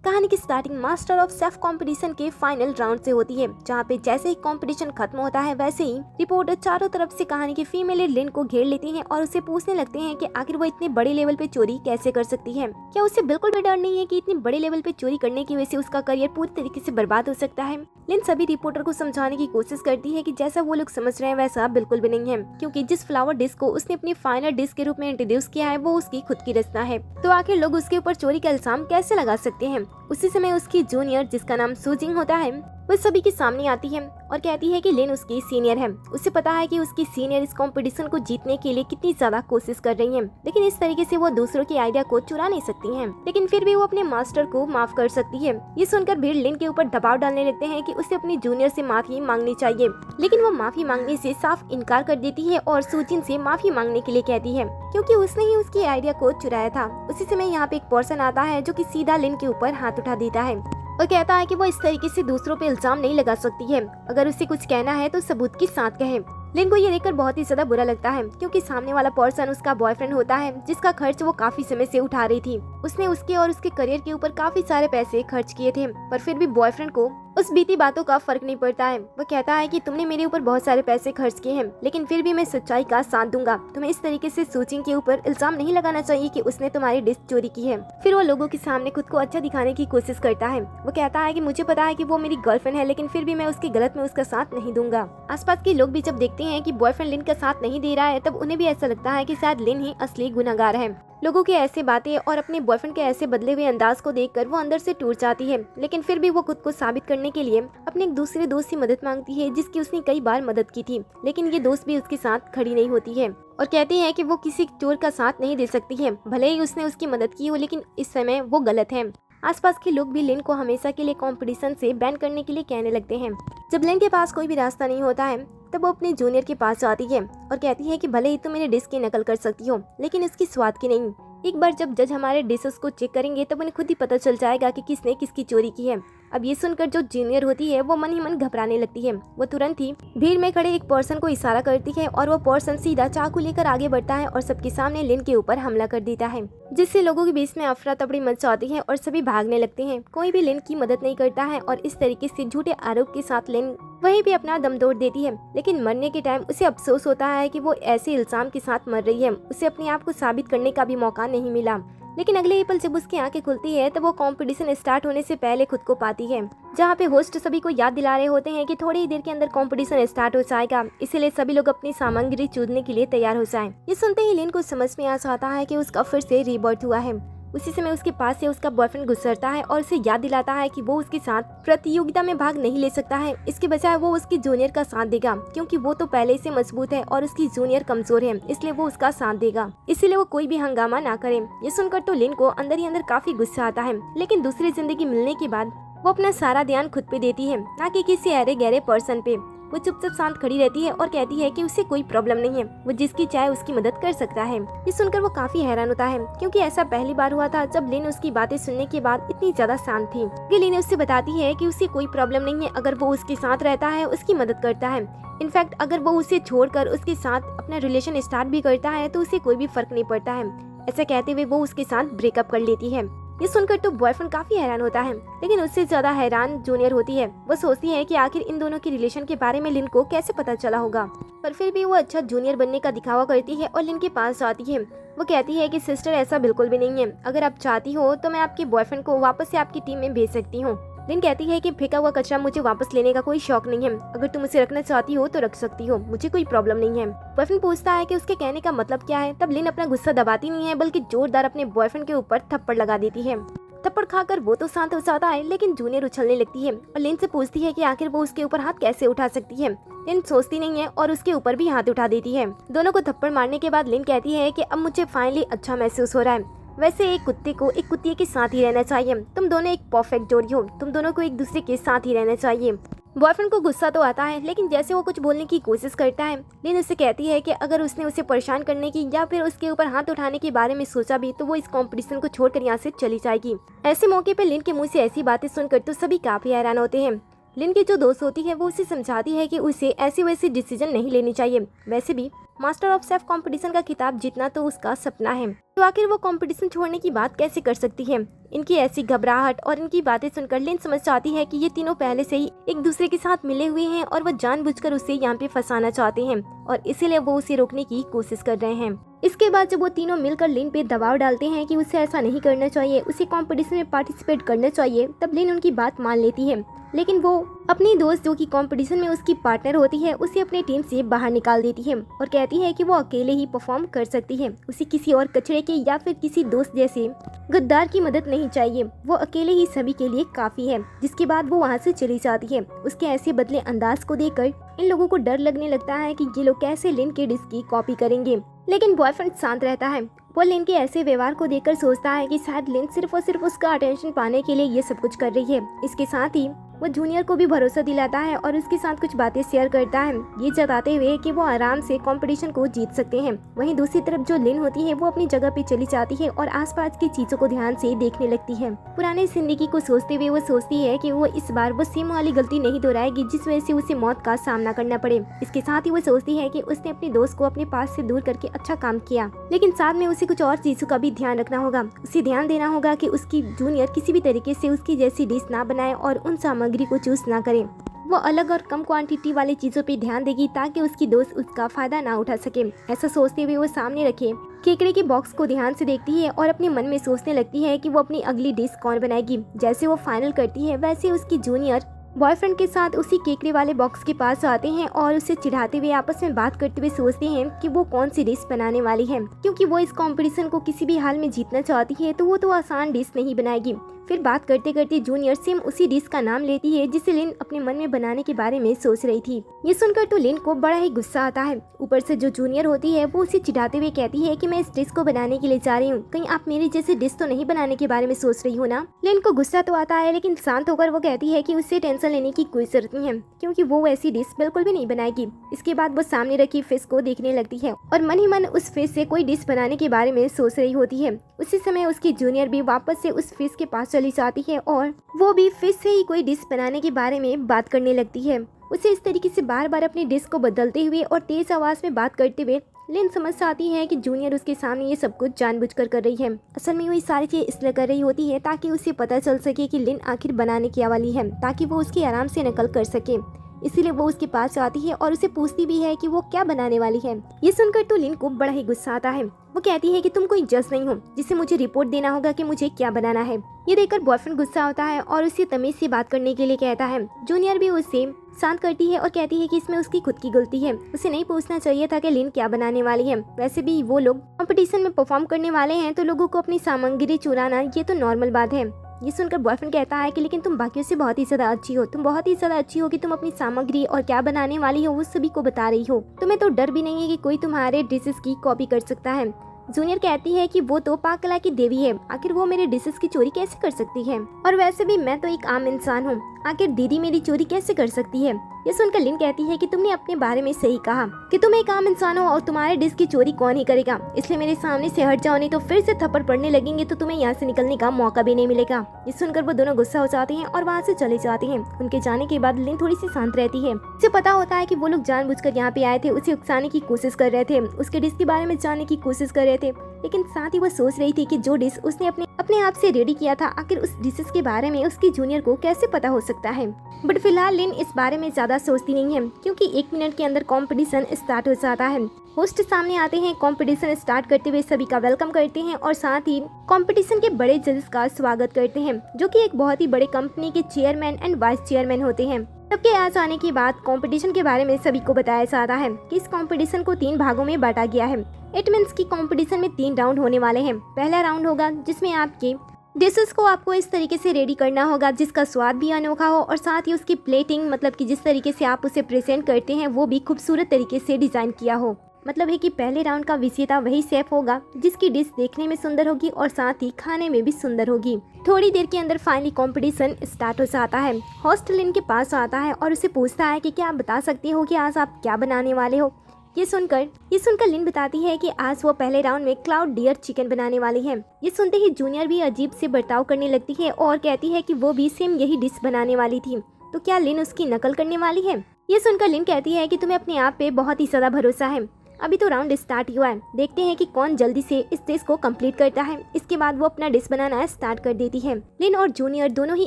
कहानी की starting master of safe competition के फाइनल राउंड से होती है, जहाँ पे जैसे ही कंपटीशन खत्म होता है वैसे ही रिपोर्टर चारों तरफ से कहानी की फीमेल लीड लिन को घेर लेती हैं और उससे पूछने लगते हैं कि आखिर वो इतने बड़े लेवल पे चोरी कैसे कर सकती है। क्या उसे बिल्कुल भी डर नहीं है कि इतने बड़े लेवल पे चोरी करने की वजह से उसका करियर पूरी तरीके से बर्बाद हो सकता है। लिन सभी रिपोर्टर को समझाने की कोशिश करती है कि जैसा वो लोग समझ रहे हैं वैसा बिल्कुल भी नहीं है, क्योंकि जिस फ्लावर डिश को उसने अपनी फाइनल डिश के रूप में इंट्रोड्यूस किया है वो उसकी खुद की रचना है, तो आखिर लोग उसके ऊपर चोरी का इल्जाम कैसे लगा सकते हैं। उसी समय उसकी जूनियर, जिसका नाम सुजिंग होता है, वो सभी के सामने आती है और कहती है कि लिन उसकी सीनियर है। उसे पता है कि उसकी सीनियर इस कंपटीशन को जीतने के लिए कितनी ज्यादा कोशिश कर रही है, लेकिन इस तरीके से वो दूसरों के आइडिया को चुरा नहीं सकती है, लेकिन फिर भी वो अपने मास्टर को माफ कर सकती है। ये सुनकर भीड़ लिन के ऊपर दबाव डालने लगते हैं कि उसे अपनी जूनियर से माफी मांगनी चाहिए, लेकिन वो माफी मांगने से साफ इनकार कर देती है और सुजिन से माफी मांगने के लिए कहती है, क्योंकि उसने ही उसकी आइडिया को चुराया था। उसी समय यहाँ पे एक पर्सन आता है जो कि सीधा लिन के ऊपर हाथ उठा देता है और कहता है कि वो इस तरीके से दूसरों पे इल्जाम नहीं लगा सकती है, अगर उसे कुछ कहना है तो सबूत के साथ कहे। लिन को ये देखकर बहुत ही ज्यादा बुरा लगता है, क्योंकि सामने वाला पर्सन उसका बॉयफ्रेंड होता है, जिसका खर्च वो काफी समय से उठा रही थी। उसने उसके और उसके करियर के ऊपर काफी सारे पैसे खर्च किए थे, पर फिर भी बॉयफ्रेंड को उस बीती बातों का फर्क नहीं पड़ता है। वो कहता है कि तुमने मेरे ऊपर बहुत सारे पैसे खर्च किए हैं, लेकिन फिर भी मैं सच्चाई का साथ दूंगा। तुम्हें इस तरीके से सुजिंग के ऊपर इल्जाम नहीं लगाना चाहिए कि उसने तुम्हारी डिश चोरी की है। फिर वो लोगों के सामने खुद को अच्छा दिखाने की कोशिश करता है। वो कहता है कि मुझे पता है कि वो मेरी गर्लफ्रेंड है, लेकिन फिर भी मैं उसके गलत में उसका साथ नहीं दूंगा। आसपास के लोग भी जब देखते हैं कि बॉयफ्रेंड लिन का साथ नहीं दे रहा है, तब उन्हें भी ऐसा लगता है कि शायद लिन ही असली गुनहगार है। लोगों के ऐसे बातें और अपने बॉयफ्रेंड के ऐसे बदले हुए अंदाज को देखकर वो अंदर से टूट जाती है, लेकिन फिर भी वो खुद को साबित करने के लिए अपने एक दूसरे दोस्त से मदद मांगती है, जिसकी उसने कई बार मदद की थी, लेकिन ये दोस्त भी उसके साथ खड़ी नहीं होती है और कहती है कि वो किसी चोर का साथ नहीं दे सकती है, भले ही उसने उसकी मदद की हो, लेकिन इस समय वो गलत है। आसपास के लोग भी लिन को हमेशा के लिए कंपटीशन से बैन करने के लिए कहने लगते हैं। जब लिन के पास कोई भी रास्ता नहीं होता है, तब वो अपने जूनियर के पास जाती है और कहती है कि भले ही तुम मेरे डिश की नकल कर सकती हो, लेकिन इसकी स्वाद की नहीं। एक बार जब जज हमारे डिशेस को चेक करेंगे तब उन्हें खुद ही पता चल जाएगा कि किसने किसकी चोरी की है। अब ये सुनकर जो जूनियर होती है वो मन ही मन घबराने लगती है। वो तुरंत ही भीड़ में खड़े एक पर्सन को इशारा करती है और वो पर्सन सीधा चाकू लेकर आगे बढ़ता है और सबके सामने लिन के ऊपर हमला कर देता है, जिससे लोगों के बीच में अफरा तफरी मच जाती है और सभी भागने लगते हैं। कोई भी लिन की मदद नहीं करता है और इस तरीके से झूठे आरोप के साथ लिन वहीं भी अपना दम तोड़ देती है, लेकिन मरने के टाइम उसे अफसोस होता है कि वो ऐसे इल्जाम के साथ मर रही है। उसे अपने आप को साबित करने का भी मौका नहीं मिला, लेकिन अगले ही पल जब उसकी आंखें खुलती है तब वो कंपटीशन स्टार्ट होने से पहले खुद को पाती है, जहाँ पे होस्ट सभी को याद दिला रहे होते हैं कि थोड़ी ही देर के अंदर कंपटीशन स्टार्ट हो जाएगा, इसीलिए सभी लोग अपनी सामग्री चूरने के लिए तैयार हो जाएं। ये सुनते ही लिन को समझ में आ जाता है कि उसका फिर से रीबर्थ हुआ है। उसी समय उसके पास से उसका बॉयफ्रेंड गुजरता है और उसे याद दिलाता है कि वो उसके साथ प्रतियोगिता में भाग नहीं ले सकता है, इसके बजाय वो उसकी जूनियर का साथ देगा, क्योंकि वो तो पहले से मजबूत है और उसकी जूनियर कमजोर है, इसलिए वो उसका साथ देगा, इसीलिए वो कोई भी हंगामा ना करे। ये सुनकर तो लिन को अंदर ही अंदर काफी गुस्सा आता है, लेकिन दूसरी जिंदगी मिलने के बाद वो अपना सारा ध्यान खुद पे देती है, ना कि किसी अरे गहरे पर्सन पे। वो चुपचाप शांत खड़ी रहती है और कहती है कि उसे कोई प्रॉब्लम नहीं है, वो जिसकी चाहे उसकी मदद कर सकता है। ये सुनकर वो काफी हैरान होता है, क्योंकि ऐसा पहली बार हुआ था जब लिन उसकी बातें सुनने के बाद इतनी ज्यादा शांत थी। लिन उससे बताती है कि उसे कोई प्रॉब्लम नहीं है अगर वो उसके साथ रहता है, उसकी मदद करता है। इनफैक्ट अगर वो उसे छोड़कर उसके साथ अपना रिलेशन स्टार्ट भी करता है तो उसे कोई भी फर्क नहीं पड़ता है। ऐसा कहते हुए वो उसके साथ ब्रेकअप कर लेती है। ये सुनकर तो बॉयफ्रेंड काफी हैरान होता है, लेकिन उससे ज्यादा हैरान जूनियर होती है। वो सोचती है कि आखिर इन दोनों के रिलेशन के बारे में लिन को कैसे पता चला होगा, पर फिर भी वो अच्छा जूनियर बनने का दिखावा करती है और लिन के पास जाती है। वो कहती है कि सिस्टर ऐसा बिल्कुल भी नहीं है, अगर आप चाहती हो तो मैं आपके बॉयफ्रेंड को वापस से आपकी टीम में भेज सकती हूँ। लिन कहती है कि फेंका हुआ कचरा मुझे वापस लेने का कोई शौक नहीं है, अगर तुम उसे रखना चाहती हो तो रख सकती हो, मुझे कोई प्रॉब्लम नहीं है। बॉयफ्रेंड पूछता है कि उसके कहने का मतलब क्या है, तब लिन अपना गुस्सा दबाती नहीं है, बल्कि जोरदार अपने बॉयफ्रेंड के ऊपर थप्पड़ लगा देती है। थप्पड़ खाकर वो तो शांत हो जाता है, लेकिन जूनियर उछलने लगती है और लिन से पूछती है कि आखिर वो उसके ऊपर हाथ कैसे उठा सकती है। लिन सोचती नहीं है और उसके ऊपर भी हाथ उठा देती है। दोनों को थप्पड़ मारने के बाद लिन कहती है कि अब मुझे फाइनली अच्छा महसूस हो रहा है। वैसे एक कुत्ते को एक कुत्ते के साथ ही रहना चाहिए, तुम दोनों एक परफेक्ट जोड़ी हो, तुम दोनों को एक दूसरे के साथ ही रहना चाहिए। बॉयफ्रेंड को गुस्सा तो आता है, लेकिन जैसे वो कुछ बोलने की कोशिश करता है, लिन उससे कहती है कि अगर उसने उसे परेशान करने की या फिर उसके ऊपर हाथ उठाने के बारे में सोचा भी तो वो इस कंपटीशन को छोड़कर यहाँ से चली जाएगी। ऐसे मौके पे लिन के मुंह से ऐसी बातें सुनकर तो सभी काफी हैरान होते हैं। लिन की जो दोस्त होती है वो उसे समझाती है कि उसे ऐसी वैसी डिसीजन नहीं लेनी चाहिए। वैसे भी मास्टर ऑफ शेफ कंपटीशन का खिताब जीतना तो उसका सपना है, तो आखिर वो कंपटीशन छोड़ने की बात कैसे कर सकती है। इनकी ऐसी घबराहट और इनकी बातें सुनकर लिन समझ जाती है कि ये तीनों पहले से ही एक दूसरे के साथ मिले हुए हैं और वो जानबूझकर उसे यहाँ पे फंसाना चाहते हैं और इसीलिए वो उसे रोकने की कोशिश कर रहे हैं। इसके बाद जब वो तीनों मिलकर लिन पे दबाव डालते हैं कि उसे ऐसा नहीं करना चाहिए, उसे कंपटीशन में पार्टिसिपेट करना चाहिए, तब लिन उनकी बात मान लेती है। लेकिन वो अपनी दोस्त जो कि कंपटीशन में उसकी पार्टनर होती है उसे अपनी टीम से बाहर निकाल देती है और कहती है कि वो अकेले ही परफॉर्म कर सकती है, उसे किसी और कचरे के या फिर किसी दोस्त जैसे गद्दार की मदद नहीं चाहिए, वो अकेले ही सभी के लिए काफी है। जिसके बाद वो वहाँ से चली जाती है। उसके ऐसे बदले अंदाज को देखकर इन लोगों को डर लगने लगता है कि ये लोग कैसे लिन के डिस्क की कॉपी करेंगे, लेकिन बॉयफ्रेंड शांत रहता है। वो लिन के ऐसे व्यवहार को देखकर सोचता है कि शायद लिन सिर्फ और सिर्फ उसका अटेंशन पाने के लिए ये सब कुछ कर रही है। इसके साथ ही वो जूनियर को भी भरोसा दिलाता है और उसके साथ कुछ बातें शेयर करता है, ये जताते हुए कि वो आराम से कंपटीशन को जीत सकते हैं। वहीं दूसरी तरफ जो लिन होती है वो अपनी जगह पे चली जाती है और आसपास की चीजों को ध्यान से देखने लगती है। पुरानी जिंदगी को सोचते हुए वो सोचती है कि वो इस बार वो सेम वाली गलती नहीं दोहराएगी जिस वजह से उसे मौत का सामना करना पड़े। इसके साथ ही वो सोचती है कि उसने अपने दोस्त को अपने पास से दूर करके अच्छा काम किया, लेकिन साथ में उसे कुछ और चीजों का भी ध्यान रखना होगा। उसे ध्यान देना होगा कि उसकी जूनियर किसी भी तरीके से उसकी जैसी डिश ना बनाए और उन सामग्री को चूज ना करे। वो अलग और कम क्वांटिटी वाली चीजों पे ध्यान देगी ताकि उसकी दोस्त उसका फायदा ना उठा सके। ऐसा सोचते हुए वो सामने रखे केकड़े के बॉक्स को ध्यान से देखती है और अपने मन में सोचने लगती है कि वो अपनी अगली डिश कौन बनाएगी। जैसे वो फाइनल करती है वैसे उसकी जूनियर बॉयफ्रेंड के साथ उसी केकड़े वाले बॉक्स के पास आते हैं और उसे चिढ़ाते हुए आपस में बात करते हुए सोचते हैं कि वो कौन सी डिश बनाने वाली है। क्योंकि वो इस कंपटीशन को किसी भी हाल में जीतना चाहती है तो वो तो आसान डिश नहीं बनाएगी। फिर बात करते करते जूनियर सेम उसी डिश का नाम लेती है जिसे लिन अपने मन में बनाने के बारे में सोच रही थी। ये सुनकर तो लिन को बड़ा ही गुस्सा आता है। ऊपर से जो जूनियर होती है वो उसे चिढ़ाते हुए कहती है कि मैं इस डिश को बनाने के लिए जा रही हूँ, कहीं आप मेरी जैसे डिश तो नहीं बनाने के बारे में सोच रही हो ना। लिन को गुस्सा तो आता है लेकिन शांत होकर वो कहती है कि उससे टेंशन लेने की कोई जरूरत नहीं है क्योंकि वो ऐसी डिश बिल्कुल भी नहीं बनाएगी। इसके बाद वो सामने रखी फिश को देखने लगती है और मन ही मन उस फिश से कोई डिश बनाने के बारे में सोच रही होती है। उसी समय उसकी जूनियर भी वापस से उस फिश के पास चली जाती है और वो भी फिश से ही कोई डिश बनाने के बारे में बात करने लगती है। उसे इस तरीके से बार बार अपनी डिश को बदलते हुए और तेज आवाज में बात करते हुए लिन समझ आती है कि जूनियर उसके सामने ये सब कुछ जानबूझकर कर रही है। असल में वो ये सारी चीज इसलिए कर रही होती है ताकि उसे पता चल सके कि लिन आखिर बनाने क्या वाली है, ताकि वो उसकी आराम से नकल कर सके। इसीलिए वो उसके पास आती है और उसे पूछती भी है कि वो क्या बनाने वाली है। ये सुनकर तो लिन को बड़ा ही गुस्सा आता है। वो कहती है कि तुम कोई जज नहीं हो जिसे मुझे रिपोर्ट देना होगा कि मुझे क्या बनाना है। ये देखकर बॉयफ्रेंड गुस्सा होता है और उसे तमीज से बात करने के लिए कहता है। जूनियर भी उसे शांत करती है और कहती है कि इसमें उसकी खुद की गलती है, उसे नहीं पूछना चाहिए था कि लिन क्या बनाने वाली है। वैसे भी वो लोग कंपटीशन में परफॉर्म करने वाले हैं तो लोगों को अपनी सामग्री चुराना ये तो नॉर्मल बात है। ये सुनकर बॉयफ्रेंड कहता है कि लेकिन तुम बाकियों से बहुत ही ज्यादा अच्छी हो, तुम बहुत ही ज्यादा अच्छी हो कि तुम अपनी सामग्री और क्या बनाने वाली हो वो सभी को बता रही हो। तुम्हें तो डर भी नहीं है कि कोई तुम्हारे डिशेस की कॉपी कर सकता है। जूनियर कहती है कि वो तो पाक कला की देवी है, आखिर वो मेरे डिशेस की चोरी कैसे कर सकती है, और वैसे भी मैं तो एक आम इंसान हूँ, आखिर दीदी मेरी चोरी कैसे कर सकती है। ये सुनकर लिन कहती है कि तुमने अपने बारे में सही कहा कि तुम एक आम इंसान हो और तुम्हारे डिश की चोरी कौन ही करेगा, इसलिए मेरे सामने से हट जाओ नहीं तो फिर से थप्पड़ पड़ने लगेंगे तो तुम्हें यहाँ से निकलने का मौका भी नहीं मिलेगा। ये सुनकर वो दोनों गुस्सा हो जाते हैं और वहाँ से चले जाते हैं। उनके जाने के बाद लिन थोड़ी सी शांत रहती है। उसे पता होता है कि वो लोग जानबूझकर यहाँ पे आए थे, उसे उकसाने की कोशिश कर रहे थे, उसके डिश के बारे में जानने की कोशिश कर रहे थे, लेकिन साथ ही वो सोच रही थी कि जो डिश उसने अपने आप से रेडी किया था आखिर उस डिशेस के बारे में उसकी जूनियर को कैसे पता हो सकता है। बट फिलहाल लिन इस बारे में ज्यादा सोचती नहीं है क्योंकि 1 मिनट के अंदर कंपटीशन स्टार्ट हो जाता है। होस्ट सामने आते हैं, कंपटीशन स्टार्ट करते हुए सभी का वेलकम करते हैं और साथ ही कंपटीशन के बड़े जजेस का स्वागत करते हैं जो कि एक बहुत ही बड़े कंपनी के चेयरमैन एंड वाइस चेयरमैन होते हैं। सबके आ जाने के बाद कंपटीशन के बारे में सभी को बताया जाता है कि इस कंपटीशन को 3 भागों में बांटा गया है। इट मींस की कंपटीशन में 3 राउंड होने वाले हैं। पहला राउंड होगा जिसमें आपके डिशेस को आपको इस तरीके से रेडी करना होगा जिसका स्वाद भी अनोखा हो और साथ ही उसकी प्लेटिंग मतलब कि जिस तरीके से आप उसे प्रेजेंट करते हैं वो भी खूबसूरत तरीके से डिजाइन किया हो। मतलब है कि पहले राउंड का विजेता वही शेफ होगा जिसकी डिश देखने में सुंदर होगी और साथ ही खाने में भी सुंदर होगी। थोड़ी देर के अंदर फाइनली कंपटीशन स्टार्ट हो जाता है। होस्ट लिन के पास आता है और उसे पूछता है कि क्या आप बता सकते हो कि आज आप क्या बनाने वाले हो। ये सुनकर लिन बताती है कि आज वो पहले राउंड में क्लाउड डियर चिकन बनाने वाली है। ये सुनते ही जूनियर भी अजीब से बर्ताव करने लगती है और कहती है कि वो भी सेम यही डिश बनाने वाली थी, तो क्या लिन उसकी नकल करने वाली है। ये सुनकर लिन कहती है कि तुम्हें अपने आप पे बहुत ही ज्यादा भरोसा है, अभी तो राउंड स्टार्ट हुआ है, देखते हैं कि कौन जल्दी से इस डिश को कंप्लीट करता है। इसके बाद वो अपना डिश बनाना स्टार्ट कर देती है। लिन और जूनियर दोनों ही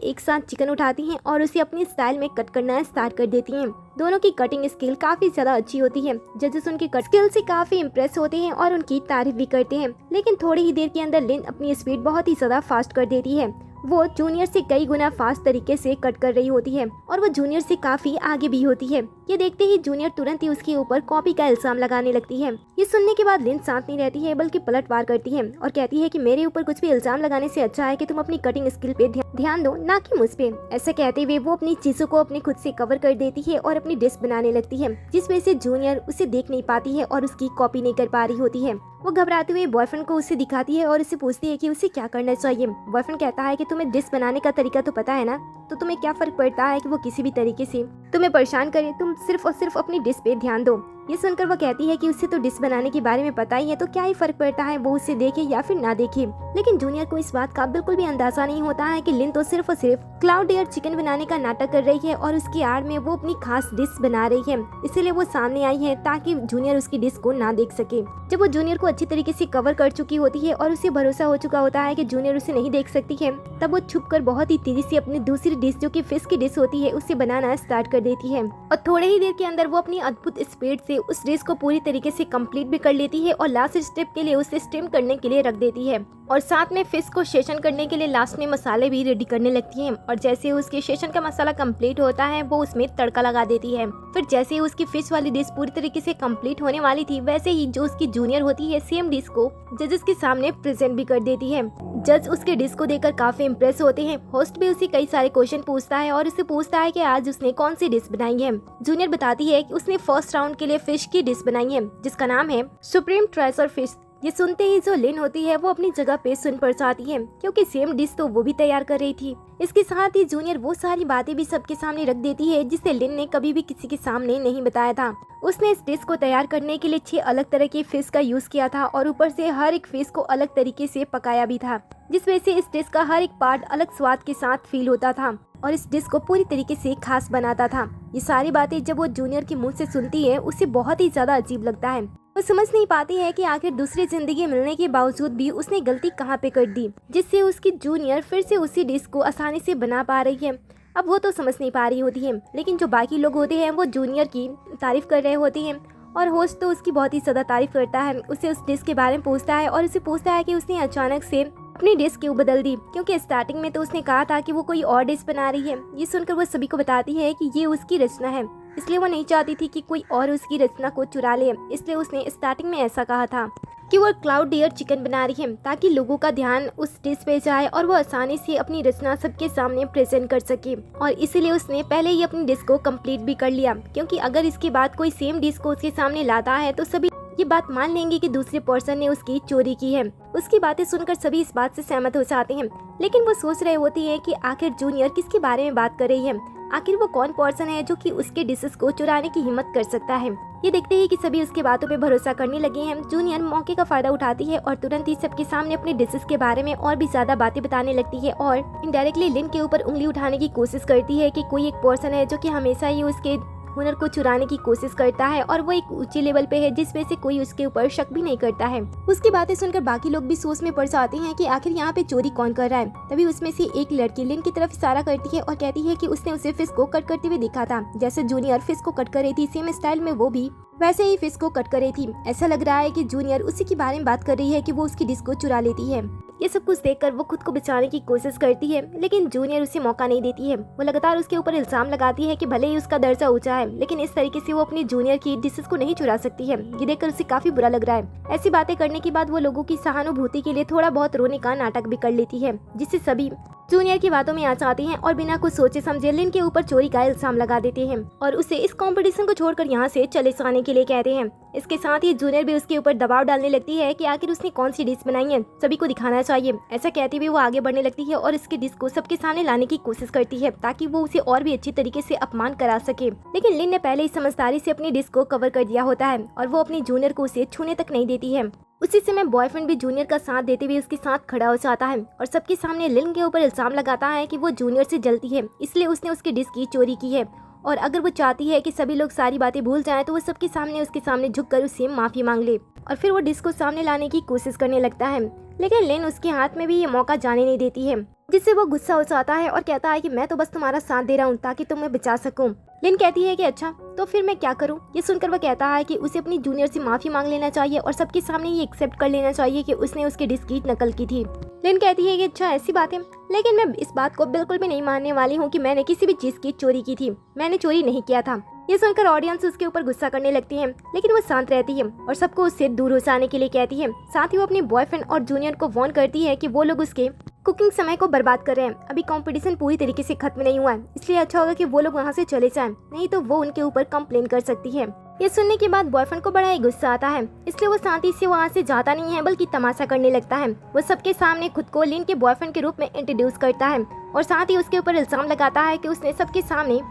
एक साथ चिकन उठाती हैं और उसे अपनी स्टाइल में कट करना स्टार्ट कर देती हैं। दोनों की कटिंग स्किल काफी ज्यादा अच्छी होती है। जजेस उनकी कट स्किल से काफी इम्प्रेस होते हैं और उनकी तारीफ भी करते हैं। लेकिन थोड़ी ही देर के अंदर लिन अपनी स्पीड बहुत ही ज्यादा फास्ट कर देती है। वो जूनियर से कई गुना फास्ट तरीके से कट कर रही होती है और वो जूनियर से काफी आगे भी होती है। ये देखते ही जूनियर तुरंत ही उसके ऊपर कॉपी का इल्जाम लगाने लगती है। ये सुनने के बाद लिन शांत नहीं रहती है, बल्कि पलटवार करती है और कहती है कि मेरे ऊपर कुछ भी इल्जाम लगाने से अच्छा है कि तुम अपनी कटिंग स्किल पे ध्यान दो, ना कि मुझ पे। ऐसा कहते हुए वो अपनी चीजों को अपने खुद से कवर कर देती है और अपनी डिश बनाने लगती है, जिस वजह से जूनियर उसे देख नहीं पाती है और उसकी कॉपी नहीं कर पा रही होती है। वो घबराते हुए बॉयफ्रेंड को उसे दिखाती है और उसे पूछती है कि उसे क्या करना चाहिए। बॉयफ्रेंड कहता है कि तुम्हें डिश बनाने का तरीका तो पता है ना, तो तुम्हें क्या फर्क पड़ता है कि वो किसी भी तरीके से तुम्हें परेशान करे, तुम सिर्फ और सिर्फ अपनी डिश पे ध्यान दो। ये सुनकर वो कहती है कि उसे तो डिश बनाने के बारे में पता ही है, तो क्या ही फर्क पड़ता है वो उसे देखे या फिर ना देखे। लेकिन जूनियर को इस बात का बिल्कुल भी अंदाजा नहीं होता है कि लिन तो सिर्फ और सिर्फ क्लाउड एयर चिकन बनाने का नाटक कर रही है और उसकी आड़ में वो अपनी खास डिश बना रही है। इसीलिए वो सामने आई है ताकि जूनियर उसकी डिश को ना देख सके। जब वो जूनियर को अच्छी तरीके से कवर कर चुकी होती है और उसे भरोसा हो चुका होता है कि जूनियर उसे नहीं देख सकती है, तब वो छुपकर बहुत ही तेजी से अपनी दूसरी डिश जो कि फिश की डिश होती है उसे बनाना स्टार्ट कर देती है। और थोड़े ही देर के अंदर वो अपनी अद्भुत स्पीड से उस डिश को पूरी तरीके से कंप्लीट भी कर लेती है और लास्ट स्टेप के लिए उसे स्टीम करने के लिए रख देती है और साथ में फिश को सेशन करने के लिए लास्ट में मसाले भी रेडी करने लगती है। और जैसे उसके सेशन का मसाला कंप्लीट होता है वो उसमें तड़का लगा देती है। फिर जैसे ही उसकी फिश वाली डिश पूरी तरीके से कंप्लीट होने वाली थी, वैसे ही जो उसकी जूनियर होती है सेम डिश को जजेस के सामने प्रेजेंट भी कर देती है। जज उसके डिश को देखकर काफी इम्प्रेस होते हैं। होस्ट भी उसे कई सारे क्वेश्चन पूछता है और उसे पूछता है कि आज उसने कौन सी डिश बनाई है। जूनियर बताती है कि उसने फर्स्ट राउंड के लिए फिश की डिश बनाई है जिसका नाम है सुप्रीम ट्रेजर फिश। ये सुनते ही जो लिन होती है वो अपनी जगह पे सुन पड़ जाती है, क्योंकि सेम डिश तो वो भी तैयार कर रही थी। इसके साथ ही जूनियर वो सारी बातें भी सबके सामने रख देती है जिसे लिन ने कभी भी किसी के सामने नहीं बताया था। उसने इस डिश को तैयार करने के लिए 6 अलग तरह की फिश का यूज किया था और ऊपर से हर एक फिश को अलग तरीके से पकाया भी था, जिस वजह से इस डिश का हर एक पार्ट अलग स्वाद के साथ फील होता था और इस डिश को पूरी तरीके से खास बनाता था। ये सारी बातें जब वो जूनियर के मुंह से सुनती है उसे बहुत ही ज्यादा अजीब लगता है। वो समझ नहीं पाती है कि आखिर दूसरी जिंदगी मिलने के बावजूद भी उसने गलती कहाँ पे कर दी, जिससे उसकी जूनियर फिर से उसी डिश को आसानी से बना पा रही है। अब वो तो समझ नहीं पा रही होती है, लेकिन जो बाकी लोग होते हैं वो जूनियर की तारीफ कर रहे होते हैं और होस्ट तो उसकी बहुत ही ज्यादा तारीफ करता है। उसे उस डिश के बारे में पूछता है और उसे पूछता है कि उसने अचानक से अपनी डिश क्यों बदल दी, क्योंकि स्टार्टिंग में तो उसने कहा था कि वो कोई और डिश बना रही है। ये सुनकर वो सभी को बताती है कि ये उसकी रचना है, इसलिए वो नहीं चाहती थी कि कोई और उसकी रचना को चुरा ले। इसलिए उसने स्टार्टिंग में ऐसा कहा था कि वो क्लाउड एयर चिकन बना रही है ताकि लोगों का ध्यान उस डिश पे जाए और वो आसानी से अपनी रचना सबके सामने प्रेजेंट कर सके। और इसीलिए उसने पहले ही अपनी डिश को कंप्लीट भी कर लिया, क्योंकि अगर इसके बाद कोई सेम डिश को उसके सामने लाता है तो सभी ये बात मान लेंगे कि दूसरे पर्सन ने उसकी चोरी की है। उसकी बातें सुनकर सभी इस बात से सहमत हो जाते हैं, लेकिन वो सोच रहे होती है कि आखिर जूनियर किसके बारे में बात कर रही है, आखिर वो कौन पर्सन है जो कि उसके डिशेस को चुराने की हिम्मत कर सकता है। ये देखते ही कि सभी उसकी बातों पे भरोसा करने लगे हैं। जूनियर मौके का फायदा उठाती है और तुरंत ही सबके सामने अपने डिशेस के बारे में और भी ज्यादा बातें बताने लगती है और इनडायरेक्टली लिन के ऊपर उंगली उठाने की कोशिश करती है कि कोई एक पर्सन है जो कि हमेशा ही उसके हुनर को चुराने की कोशिश करता है और वो एक ऊंचे लेवल पे है, जिस वजह से कोई उसके ऊपर शक भी नहीं करता है। उसकी बातें सुनकर बाकी लोग भी सोच में पड़ जाते हैं कि आखिर यहाँ पे चोरी कौन कर रहा है। तभी उसमें से एक लड़की लिन की तरफ इशारा करती है और कहती है कि उसने उसे फिश को कट करते हुए देखा था, जैसे जूनियर फिश को कट कर रही थी सेम स्टाइल में वो भी वैसे ही फिश को कट कर रही थी। ऐसा लग रहा है कि जूनियर उसी के बारे में बात कर रही है कि वो उसकी डिश को चुरा लेती है। ये सब कुछ देखकर वो खुद को बचाने की कोशिश करती है, लेकिन जूनियर उसे मौका नहीं देती है। वो लगातार उसके ऊपर इल्जाम लगाती है कि भले ही उसका दर्जा ऊंचा है, लेकिन इस तरीके से वो अपनी जूनियर की डिशेस को नहीं चुरा सकती है। ये देखकर उसे काफी बुरा लग रहा है। ऐसी बातें करने के बाद वो लोगों की सहानुभूति के लिए थोड़ा बहुत रोने का नाटक भी कर लेती है, जिससे सभी जूनियर की बातों में आ जाते हैं और बिना कुछ सोचे समझे लिन के ऊपर चोरी का इल्जाम लगा देते हैं और उसे इस कंपटीशन को छोड़कर यहाँ से चले जाने के लिए कहते हैं। इसके साथ ही जूनियर भी उसके ऊपर दबाव डालने लगती है कि आखिर उसने कौन सी डिश बनाई है, सभी को दिखाना चाहिए। ऐसा कहते हुए वो आगे बढ़ने लगती है और इसकी डिश को सबके सामने लाने की कोशिश करती है ताकि वो उसे और भी अच्छी तरीके से अपमान करा सके। लेकिन लिन ने पहले ही समझदारी से अपनी डिश को कवर कर दिया होता है और वो अपनी जूनियर को उसे छूने तक नहीं देती है। उसी समय बॉयफ्रेंड भी जूनियर का साथ देते हुए उसके साथ खड़ा हो जाता है और सबके सामने लिन के ऊपर इल्जाम लगाता है कि वो जूनियर से जलती है, इसलिए उसने उसकी डिश की चोरी की है और अगर वो चाहती है कि सभी लोग सारी बातें भूल जाएं तो वो सबके सामने उसके सामने झुककर उससे माफी मांग ले। और फिर वो डिस्क को सामने लाने की कोशिश करने लगता है, लेकिन लिन उसके हाथ में भी ये मौका जाने नहीं देती है, जिससे वो गुस्सा हो जाता है और कहता है कि मैं तो बस तुम्हारा साथ दे रहा हूँ ताकि तुम्हें बचा सकूं। लिन कहती है कि अच्छा तो फिर मैं क्या करूं? ये सुनकर वह कहता है कि उसे अपनी जूनियर से माफी मांग लेना चाहिए और सबके सामने ये एक्सेप्ट कर लेना चाहिए कि उसने उसके डिस्क की नकल की थी। लिन कहती है कि अच्छा ऐसी बात है, लेकिन मैं इस बात को बिल्कुल भी नहीं मानने वाली हूँ कि मैंने किसी भी चीज की चोरी की थी। मैंने चोरी नहीं किया था। ये सुनकर ऑडियंस उसके ऊपर गुस्सा करने लगती है, लेकिन वो शांत रहती है और सबको उससे दूर हो जाने के लिए कहती है। साथ ही वो अपने बॉयफ्रेंड और जूनियर को वार्न करती है कि वो लोग उसके कुकिंग समय को बर्बाद कर रहे हैं। अभी कंपटीशन पूरी तरीके से खत्म नहीं हुआ है, इसलिए अच्छा होगा कि वो लोग वहाँ से चले जाएं, नहीं तो वो उनके ऊपर कंप्लेन कर सकती है। ये सुनने के बाद बॉयफ्रेंड को बड़ा ही गुस्सा आता है, इसलिए वो शांति से वहाँ से जाता नहीं है बल्कि तमाशा करने लगता है। वो सबके सामने खुद को लिन के बॉयफ्रेंड के रूप में इंट्रोड्यूस करता है और साथ ही उसके ऊपर इल्जाम लगाता है कि उसने सबके सामने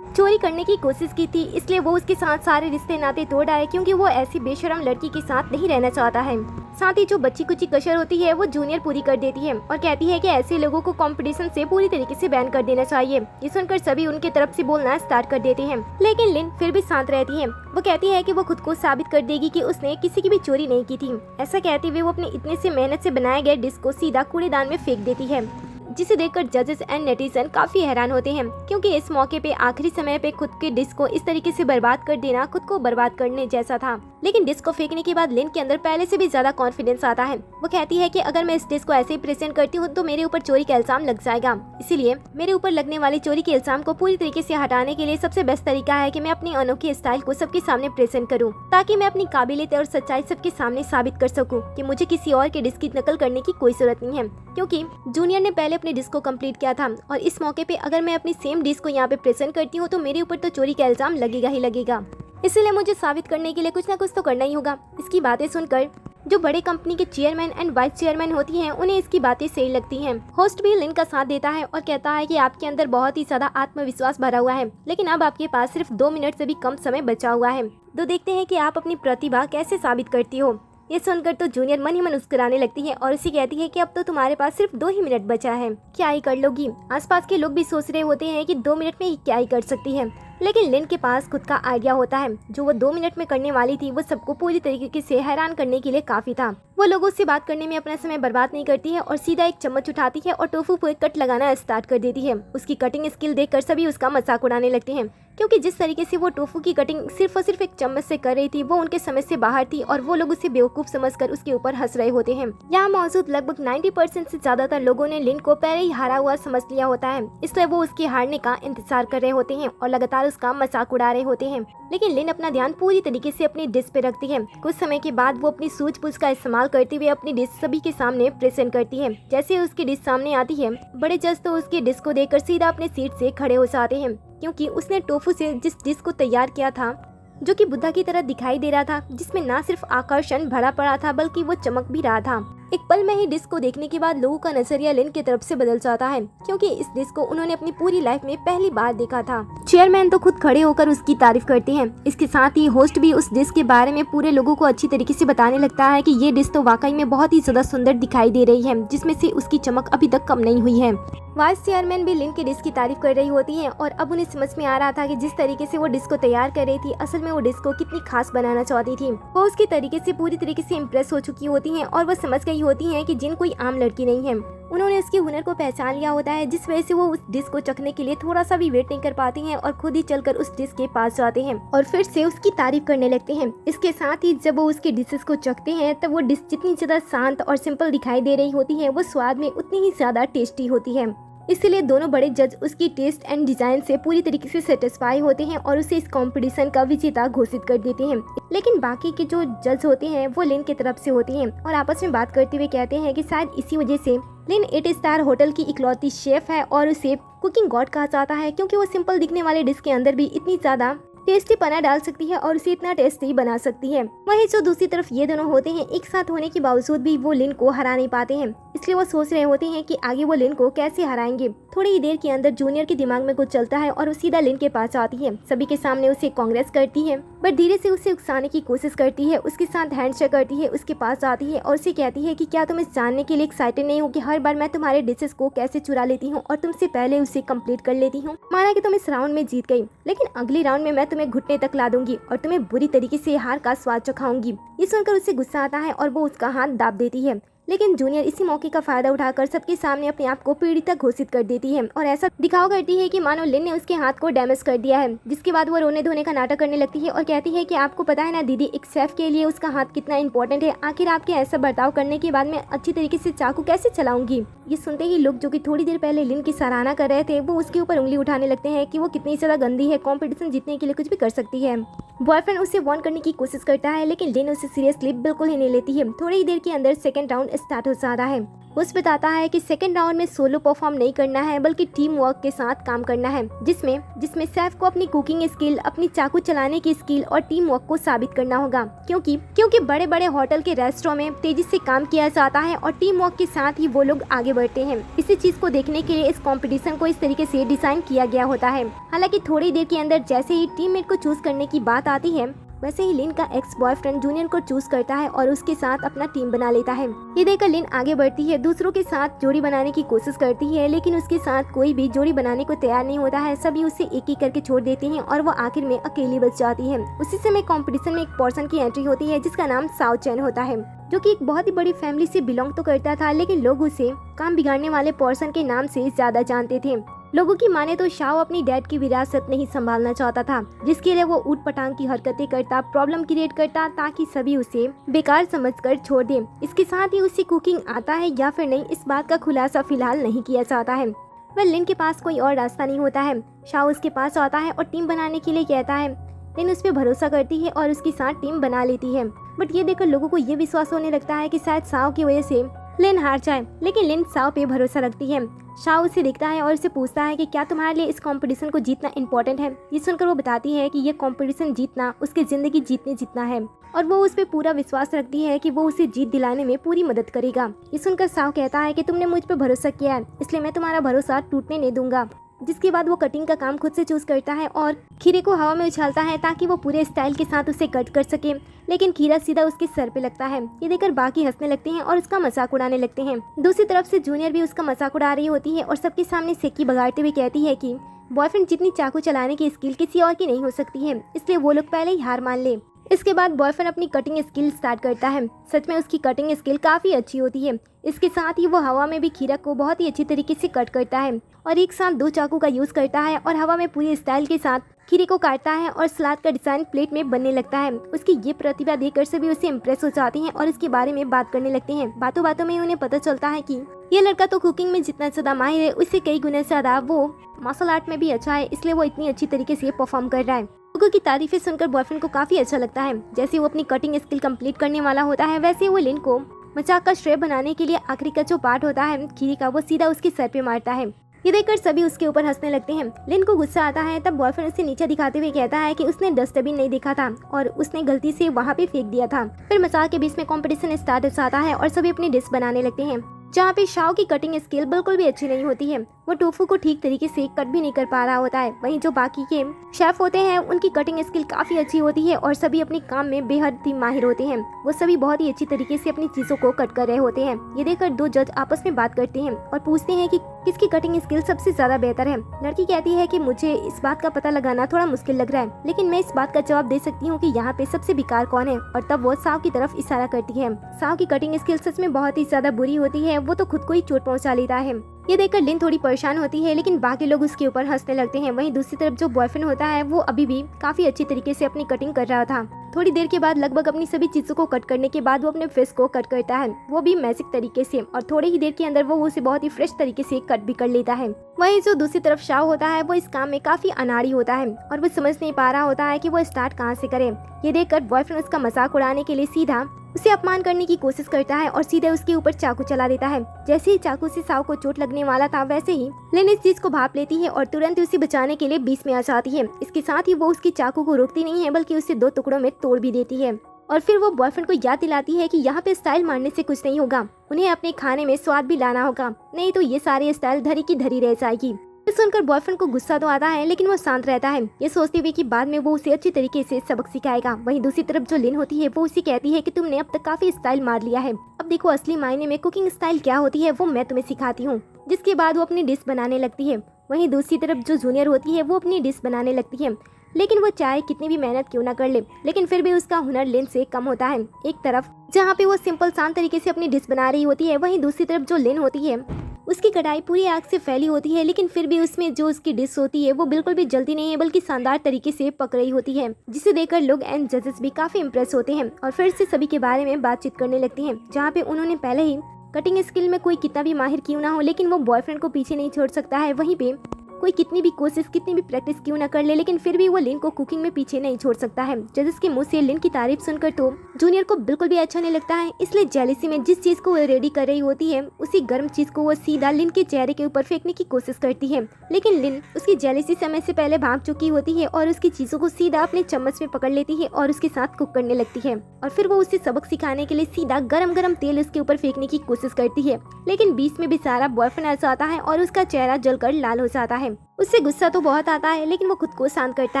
चोरी करने की कोशिश की थी, इसलिए वो उसके साथ सारे रिश्ते नाते तोड़ आए क्योंकि वो ऐसी बेशरम लड़की के साथ नहीं रहना चाहता है। साथ ही जो बच्ची कुची कसर होती है वो जूनियर पूरी कर देती है और कहती है कि ऐसे लोगों को कंपटीशन से पूरी तरीके से बैन कर देना चाहिए। ये सुनकर सभी उनके तरफ से बोलना स्टार्ट कर देते हैं, लेकिन लिन फिर भी शांत रहती है। वो कहती है कि वो खुद को साबित कर देगी कि उसने किसी की भी चोरी नहीं की थी। ऐसा कहते हुए वो अपने इतने से मेहनत से बनाए गए डिस्क को सीधा कूड़ेदान में फेंक देती है, जिसे देखकर जजेस एंड नेटिजन काफी हैरान होते हैं क्योंकि इस मौके पे आखिरी समय पे खुद के डिस्क को इस तरीके से बर्बाद कर देना खुद को बर्बाद करने जैसा था। लेकिन डिस्क को फेंकने के बाद लिन के अंदर पहले से भी ज्यादा कॉन्फिडेंस आता है। वो कहती है कि अगर मैं इस डिस्क को ऐसे ही प्रेजेंट करती हूँ तो मेरे ऊपर चोरी का इल्जाम लग जाएगा, इसीलिए मेरे ऊपर लगने वाली चोरी के इल्जाम को पूरी तरीके से हटाने के लिए सबसे बेस्ट तरीका है कि मैं अपनी अनोखे स्टाइल को सबके सामने प्रेजेंट करूँ, ताकि मैं अपनी काबिलियत और सच्चाई सबके सामने साबित कर सकूँ कि मुझे किसी और के डिस्क की नकल करने की कोई जरूरत नहीं है, क्योंकि जूनियर ने पहले अपने डिस्क को कंप्लीट किया था और इस मौके पे अगर मैं अपनी सेम डिस्क को यहाँ पे प्रेजेंट करती हूँ तो मेरे ऊपर तो चोरी का इल्जाम लगेगा ही लगेगा। इसलिए मुझे साबित करने के लिए कुछ ना कुछ तो करना ही होगा। इसकी बातें सुनकर जो बड़े कंपनी के चेयरमैन एंड वाइस चेयरमैन होती हैं उन्हें इसकी बातें सही लगती हैं। होस्ट भी लिन का साथ देता है और कहता है कि आपके अंदर बहुत ही ज्यादा आत्मविश्वास भरा हुआ है, लेकिन अब आपके पास सिर्फ 2 मिनट से भी कम समय बचा हुआ है, तो देखते हैं कि आप अपनी प्रतिभा कैसे साबित करती हो। ये सुनकर तो जूनियर मन ही मन मुस्कुराने लगती है और उसे कहती है कि अब तो तुम्हारे पास सिर्फ 2 ही मिनट बचा है, क्या ही कर लोगी। आसपास के लोग भी सोच रहे होते हैं कि 2 मिनट में ही क्या ही कर सकती है, लेकिन लिन के पास खुद का आइडिया होता है जो वो 2 मिनट में करने वाली थी। वो सबको पूरी तरीके से हैरान करने के लिए काफी था। वो लोगों से बात करने में अपना समय बर्बाद नहीं करती है और सीधा एक चम्मच उठाती है और टोफू को कट लगाना स्टार्ट कर देती है। उसकी कटिंग स्किल देखकर सभी उसका मजाक उड़ाने लगते हैं, क्योंकि जिस तरीके से वो टोफू की कटिंग सिर्फ और सिर्फ एक चम्मच से कर रही थी वो उनके समझ से बाहर थी और वो लोग उसे बेवकूफ समझकर उसके ऊपर हंस रहे होते हैं। यहाँ मौजूद लगभग 90% से ज्यादातर लोगों ने लिन को पहले ही हारा हुआ समझ लिया होता है, इसलिए वो उसके हारने का इंतजार कर रहे होते हैं और लगातार उसका मजाक उड़ा रहे होते हैं। लेकिन लिन अपना ध्यान पूरी तरीके से अपनी डिश पे रखती है। कुछ समय के बाद वो अपनी सूझबूझ का इस्तेमाल करते हुए अपनी डिश सभी के सामने प्रेजेंट करती है। जैसे उसकी डिश सामने आती है, बड़े जज तो उसकी डिश को देखकर सीधा अपने सीट से खड़े हो जाते हैं, क्योंकि उसने टोफू से जिस डिश को तैयार किया था जो कि बुद्धा की तरह दिखाई दे रहा था, जिसमें ना सिर्फ आकर्षण भरा पड़ा था बल्कि वो चमक भी रहा था। एक पल में ही डिश को देखने के बाद लोगों का नजरिया लिन की तरफ से बदल जाता है, क्योंकि इस डिश को उन्होंने अपनी पूरी लाइफ में पहली बार देखा था। चेयरमैन तो खुद खड़े होकर उसकी तारीफ करते हैं। इसके साथ ही होस्ट भी उस डिश के बारे में पूरे लोगों को अच्छी तरीके से बताने लगता है कि ये डिश तो वाकई में बहुत ही ज्यादा सुंदर दिखाई दे रही है, जिसमें से उसकी चमक अभी तक कम नहीं हुई है। वाइस चेयरमैन भी लिन के डिश की तारीफ कर रही होती हैं और अब उन्हें समझ में आ रहा था कि जिस तरीके से वो डिश को तैयार कर रही थी, असल में वो डिश को कितनी खास बनाना चाहती थी। वो उसके तरीके से पूरी तरीके से इम्प्रेस हो चुकी होती हैं और वो समझ गई होती हैं कि जिन कोई आम लड़की नहीं है। उन्होंने उसके हुनर को पहचान लिया होता है, जिस वजह से वो उस डिश को चखने के लिए थोड़ा सा भी वेट नहीं कर पाती हैं और खुद ही चलकर उस डिश के पास जाते हैं और फिर से उसकी तारीफ करने लगते हैं। इसके साथ ही जब वो उसके डिशेस को चखते हैं तब वो डिश जितनी ज्यादा शांत और सिंपल दिखाई दे रही होती है, वो स्वाद में उतनी ही ज्यादा टेस्टी होती है। इसलिए दोनों बड़े जज उसकी टेस्ट एंड डिजाइन से पूरी तरीके से सेटिस्फाई होते हैं और उसे इस कंपटीशन का विजेता घोषित कर देते हैं। लेकिन बाकी के जो जज होते हैं वो लिन की तरफ से होते हैं और आपस में बात करते हुए कहते हैं कि शायद इसी वजह से लिन 8 स्टार होटल की इकलौती शेफ है और उसे कुकिंग गॉड कहा जाता है, क्योंकि वो सिंपल दिखने वाले डिश के अंदर भी इतनी ज्यादा टेस्टी पना डाल सकती है और उसे इतना टेस्टी बना सकती है। वहीं जो दूसरी तरफ ये दोनों होते हैं, एक साथ होने के बावजूद भी वो लिन को हरा नहीं पाते हैं, इसलिए वो सोच रहे होते हैं कि आगे वो लिन को कैसे हराएंगे। थोड़ी ही देर के अंदर जूनियर के दिमाग में कुछ चलता है और वो सीधा लिन के पास आती है, सभी के सामने उसे कांग्रेस करती है बट धीरे से उसे उकसाने की कोशिश करती है, उसके साथ हैंडशेक करती है, उसके पास जाती है और उसे कहती है कि क्या तुम इस जानने के लिए एक्साइटेड नहीं हो कि हर बार मैं तुम्हारे डिशेस को कैसे चुरा लेती हूँ और तुमसे पहले उसे कंप्लीट कर लेती हूँ। माना कि तुम इस राउंड में जीत गई, लेकिन अगले राउंड में मैं तुम्हें घुटने तक ला दूंगी और तुम्हें बुरी तरीके से हार का स्वाद चखाऊंगी। ये सुनकर उसे गुस्सा आता है और वो उसका हाथ दाब देती है, लेकिन जूनियर इसी मौके का फायदा उठाकर सबके सामने अपने आप को पीड़िता घोषित कर देती है और ऐसा दिखावा करती है कि मानो लिन ने उसके हाथ को डैमेज कर दिया है। जिसके बाद वो रोने धोने का नाटक करने लगती है और कहती है कि आपको पता है ना दीदी, एक शेफ के लिए उसका हाथ कितना इंपॉर्टेंट है। आखिर आपके ऐसा बर्ताव करने के बाद मैं अच्छी तरीके से चाकू कैसे चलाऊंगी। ये सुनते ही लोग जो कि थोड़ी देर पहले लिन की सराहना कर रहे थे वो उसके ऊपर उंगली उठाने लगते हैं कि वो कितनी ज्यादा गंदी है, कंपटीशन जीतने के लिए कुछ भी कर सकती है। बॉयफ्रेंड उसे वार्न करने की कोशिश करता है, लेकिन लिन उसे सीरियसली बिल्कुल ही नहीं लेती है। थोड़ी ही देर के अंदर सेकंड राउंड स्टार्ट हो जाता है। उस बताता है कि सेकंड राउंड में सोलो परफॉर्म नहीं करना है बल्कि टीम वर्क के साथ काम करना है, जिसमें शेफ को अपनी कुकिंग स्किल, अपनी चाकू चलाने की स्किल और टीम वर्क को साबित करना होगा। क्योंकि बड़े बड़े होटल के रेस्टोरेंट में तेजी से काम किया जाता है और टीम वर्क के साथ ही वो लोग आगे बढ़ते हैं। इसी चीज को देखने के लिए इस कंपटीशन को इस तरीके से डिजाइन किया गया होता है। हालांकि थोड़ी देर के अंदर जैसे ही टीममेट को चूज करने की बात आती है, वैसे ही लिन का एक्स बॉयफ्रेंड जूनियर को चूज करता है और उसके साथ अपना टीम बना लेता है। ये देखकर लिन आगे बढ़ती है, दूसरों के साथ जोड़ी बनाने की कोशिश करती है, लेकिन उसके साथ कोई भी जोड़ी बनाने को तैयार नहीं होता है। सभी उसे एक एक करके छोड़ देते हैं और वो आखिर में अकेली बच जाती है। उसी समय कंपटीशन में एक पर्सन की एंट्री होती है जिसका नाम साओ चैन होता है, जो कि एक बहुत ही बड़ी फैमिली से बिलोंग तो करता था, लेकिन लोग उसे काम बिगाड़ने वाले पर्सन के नाम से ज्यादा जानते थे। लोगों की माने तो शाओ अपनी डैड की विरासत नहीं संभालना चाहता था, जिसके लिए वो ऊट पटांग की हरकतें करता, प्रॉब्लम क्रिएट करता ताकि सभी उसे बेकार समझकर छोड़ दे। इसके साथ ही उसे कुकिंग आता है या फिर नहीं, इस बात का खुलासा फिलहाल नहीं किया जाता है। वह लिन के पास कोई और रास्ता नहीं होता है। शाओ उसके पास आता है और टीम बनाने के लिए कहता है। लिन उस पर भरोसा करती है और उसके साथ टीम बना लेती है। बट ये देखकर लोगों को ये विश्वास होने लगता है कि शायद शाओ की वजह से लिन हार जाए, लेकिन लिन शाओ पे भरोसा रखती है। शाओ उसे देखता है और उसे पूछता है कि क्या तुम्हारे लिए इस कंपटीशन को जीतना इम्पोर्टेंट है। ये सुनकर वो बताती है कि ये कंपटीशन जीतना उसकी जिंदगी जीतने जितना है और वो उस पर पूरा विश्वास रखती है कि वो उसे जीत दिलाने में पूरी मदद करेगा। ये सुनकर शाओ कहता है कि तुमने मुझ पर भरोसा किया है, इसलिए मैं तुम्हारा भरोसा टूटने नहीं दूंगा। जिसके बाद वो कटिंग का काम खुद से चूज करता है और खीरे को हवा में उछालता है ताकि वो पूरे स्टाइल के साथ उसे कट कर सके, लेकिन खीरा सीधा उसके सर पे लगता है। ये देखकर बाकी हंसने लगते हैं और उसका मजाक उड़ाने लगते हैं। दूसरी तरफ से जूनियर भी उसका मजाक उड़ा रही होती है और सबके सामने सेकी बगाड़ते हुए कहती है कि बॉयफ्रेंड जितनी चाकू चलाने की स्किल किसी और की नहीं हो सकती है, इसलिए वो लोग पहले ही हार मान ले। इसके बाद बॉयफ्रेंड अपनी कटिंग स्किल स्टार्ट करता है। सच में उसकी कटिंग स्किल काफ़ी अच्छी होती है। इसके साथ ही वो हवा में भी खीरा को बहुत ही अच्छी तरीके से कट करता है और एक साथ 2 चाकू का यूज़ करता है और हवा में पूरी स्टाइल के साथ खीरे को काटता है और सलाद का डिजाइन प्लेट में बनने लगता है। उसकी ये प्रतिभा देखकर सभी उसे इम्प्रेस हो जाती हैं और इसके बारे में बात करने लगते हैं। बातों बातों में उन्हें पता चलता है कि ये लड़का तो कुकिंग में जितना ज़्यादा माहिर है, उससे कई गुना ज़्यादा वो मार्शल आर्ट में भी अच्छा है, इसलिए वो इतनी अच्छी तरीके से परफॉर्म कर रहा है। लोगों की तारीफें सुनकर बॉयफ्रेंड को काफ़ी अच्छा लगता है। जैसे वो अपनी कटिंग स्किल कंप्लीट करने वाला होता है, वैसे वो लिन को मजाक का श्रेय बनाने के लिए आखिरी का जो पार्ट होता है खीरे का, वो सीधा उसके सर पे मारता है। ये देखकर सभी उसके ऊपर हंसने लगते हैं। लिन को गुस्सा आता है, तब बॉयफ्रेंड उसे नीचे दिखाते हुए कहता है कि उसने डस्टबिन नहीं देखा था और उसने गलती से वहाँ पे फेंक दिया था। फिर मजाक के बीच में कंपटीशन स्टार्ट हो जाता है और सभी अपनी डिश बनाने लगते हैं, जहाँ पे शाओ की कटिंग स्किल बिल्कुल भी अच्छी नहीं होती है। वो टोफू को ठीक तरीके से कट भी नहीं कर पा रहा होता है। वहीं जो बाकी के शेफ होते हैं उनकी कटिंग स्किल काफ़ी अच्छी होती है और सभी अपने काम में बेहद ही माहिर होते हैं। वो सभी बहुत ही अच्छी तरीके से अपनी चीज़ों को कट कर रहे होते हैं। ये देखकर 2 जज आपस में बात करते हैं और पूछते हैं कि किसकी कटिंग स्किल सबसे ज़्यादा बेहतर है। लड़की कहती है कि मुझे इस बात का पता लगाना थोड़ा मुश्किल लग रहा है, लेकिन मैं इस बात का जवाब दे सकती हूँ कि यहाँ पे सबसे बेकार कौन है। और तब वो साव की तरफ इशारा करती है। साव की कटिंग स्किल सच में बहुत ही ज़्यादा बुरी होती है, वो तो खुद को ही चोट पहुँचा लेता है। ये देखकर लिन थोड़ी परेशान होती है, लेकिन बाकी लोग उसके ऊपर हंसने लगते हैं। वहीं दूसरी तरफ जो बॉयफ्रेंड होता है वो अभी भी काफी अच्छी तरीके से अपनी कटिंग कर रहा था। थोड़ी देर के बाद लगभग अपनी सभी चीजों को कट करने के बाद वो अपने फेस को कट करता है, वो भी मैजिक तरीके से, और थोड़ी ही देर के अंदर वो उसे बहुत ही फ्रेश तरीके से कट भी कर लेता है। वहीं जो दूसरी तरफ शाओ होता है वो इस काम में काफी अनाड़ी होता है और वो समझ नहीं पा रहा होता है कि वो स्टार्ट कहाँ से करे। ये देखकर बॉयफ्रेंड उसका मजाक उड़ाने के लिए सीधा उसे अपमान करने की कोशिश करता है और सीधे उसके ऊपर चाकू चला देता है। जैसे ही चाकू से शाओ को चोट लगने वाला था, वैसे ही लिन इस चीज को भाप लेती है और तुरंत उसे बचाने के लिए बीच में आ जाती है। इसके साथ ही वो उसकी चाकू को रोकती नहीं है, बल्कि उसे 2 टुकड़ों में तोड़ भी देती है। और फिर वो बॉयफ्रेंड को याद दिलाती है कि यहाँ पे स्टाइल मारने से कुछ नहीं होगा, उन्हें अपने खाने में स्वाद भी लाना होगा, नहीं तो ये सारी स्टाइल धरी की धरी रह जाएगी। ये सुनकर बॉयफ्रेंड को गुस्सा तो आता है लेकिन वो शांत रहता है, ये सोचते हुए कि बाद में वो उसे अच्छी तरीके से सबक सिखाएगा। वहीं दूसरी तरफ जो लिन होती है वो उसे कहती है कि तुमने अब तक काफी स्टाइल मार लिया है, अब देखो असली मायने में कुकिंग स्टाइल क्या होती है वो मैं तुम्हें सिखाती हूँ। जिसके बाद वो अपनी डिश बनाने लगती है। वहीं दूसरी तरफ जो जूनियर होती है वो अपनी डिश बनाने लगती है, लेकिन वो चाहे कितनी भी मेहनत क्यों ना कर ले, लेकिन फिर भी उसका हुनर लिन से कम होता है। एक तरफ जहाँ पे वो सिंपल शांत तरीके से अपनी डिश बना रही होती है, वहीं दूसरी तरफ जो लिन होती है उसकी कढ़ाई पूरी आग से फैली होती है, लेकिन फिर भी उसमें जो उसकी डिश होती है वो बिल्कुल भी जल्दी नहीं है बल्कि शानदार तरीके से पक रही होती है, जिसे देखकर लोग एंड जजेस भी काफी इम्प्रेस होते हैं और फिर से सभी के बारे में बातचीत करने लगती हैं। जहाँ पे उन्होंने पहले ही कटिंग स्किल में कोई कितना भी माहिर क्यों ना हो, लेकिन वो बॉयफ्रेंड को पीछे नहीं छोड़ सकता है। वहीं पे कोई कितनी भी कोशिश कितनी भी प्रैक्टिस क्यों ना कर ले, लेकिन फिर भी वो लिन को कुकिंग में पीछे नहीं छोड़ सकता है। जजेस के मुंह से लिन की तारीफ सुनकर तो जूनियर को बिल्कुल भी अच्छा नहीं लगता है, इसलिए जेलिसी में जिस चीज को वो रेडी कर रही होती है उसी गर्म चीज को वो सीधा लिन के चेहरे के ऊपर फेंकने की कोशिश करती है, लेकिन लिन उसकी जेलिसी समय से पहले भाग चुकी होती है और उसकी चीजों को सीधा अपने चम्मच में पकड़ लेती है और उसके साथ कुक करने लगती है। और फिर वो उसे सबक सिखाने के लिए सीधा गरम गरम तेल उसके ऊपर फेंकने की कोशिश करती है, लेकिन बीच में बेचारा बॉयफ्रेंड आ जाता है और उसका चेहरा जलकर लाल हो जाता है। उससे गुस्सा तो बहुत आता है, लेकिन वो खुद को शांत करता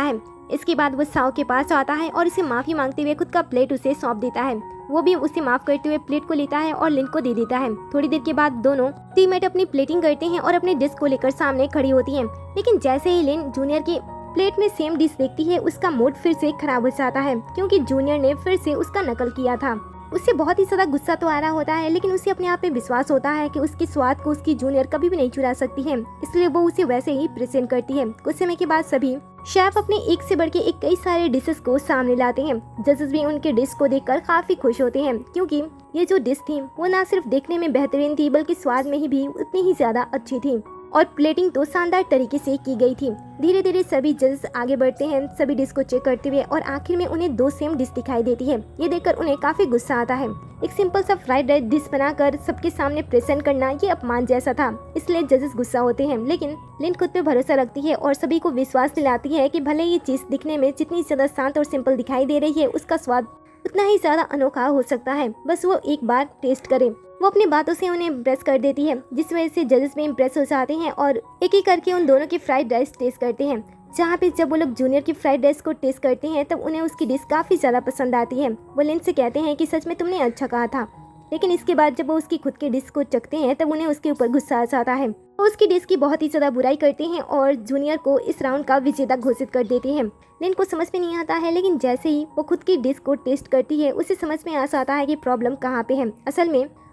है। इसके बाद वो साव के पास आता है और उसे माफी मांगते हुए खुद का प्लेट उसे सौंप देता है। वो भी उसे माफ करते हुए प्लेट को लेता है और लिन को दे देता है। थोड़ी देर के बाद दोनों टीममेट अपनी प्लेटिंग करते हैं और अपने डिश को लेकर सामने खड़ी होती हैं, लेकिन जैसे ही लिन जूनियर की प्लेट में सेम डिश देखती है उसका मूड फिर से खराब हो जाता है, क्योंकि जूनियर ने फिर से उसका नकल किया था। उससे बहुत ही ज्यादा गुस्सा तो आ रहा होता है, लेकिन उसे अपने आप पे विश्वास होता है कि उसके स्वाद को उसकी जूनियर कभी भी नहीं चुरा सकती है, इसलिए वो उसे वैसे ही प्रेजेंट करती है। कुछ समय के बाद सभी शेफ अपने एक से बढ़ के एक कई सारे डिशेस को सामने लाते हैं। जजेस भी उनके डिश को देखकर काफी खुश होते हैं, क्योंकि ये जो डिश थी वो न सिर्फ देखने में बेहतरीन थी बल्कि स्वाद में भी उतनी ही ज्यादा अच्छी थी और प्लेटिंग तो शानदार तरीके से की गई थी। धीरे धीरे सभी जजेस आगे बढ़ते हैं सभी डिश को चेक करते हुए, और आखिर में उन्हें 2 सेम डिश दिखाई देती है। ये देखकर उन्हें काफी गुस्सा आता है। एक सिंपल सा फ्राइड राइस डिश बनाकर सबके सामने प्रेजेंट करना ये अपमान जैसा था, इसलिए जजेस गुस्सा होते हैं, लेकिन लिन खुद पे भरोसा रखती है और सभी को विश्वास दिलाती है कि भले ये चीज दिखने में जितनी ज्यादा शांत और सिंपल दिखाई दे रही है, उसका स्वाद उतना ही ज्यादा अनोखा हो सकता है, बस वो एक बार टेस्ट करे। वो अपनी बातों से उन्हें इम्प्रेस कर देती है, जिस वजह से जजेस भी इम्प्रेस हो जाते हैं और एक एक करके उन दोनों की फ्राइड राइस टेस्ट करते हैं। जहाँ पे जब वो लोग जूनियर की फ्राइड राइस को टेस्ट करते हैं तब उन्हें उसकी डिश काफी ज्यादा पसंद आती है। वो लिन से कहते हैं कि सच में तुमने अच्छा कहा था, लेकिन इसके बाद जब वो उसकी खुद की डिश को चखते हैं तब उन्हें उसके ऊपर गुस्सा आ जाता है। वो उसकी डिश की बहुत ही ज्यादा बुराई करते हैं और जूनियर को इस राउंड का विजेता घोषित कर देते हैं। लिन को समझ में नहीं आता है, लेकिन जैसे ही वो खुद की डिश को टेस्ट करती है उसे समझ में आ जाता है कि प्रॉब्लम कहाँ पे है।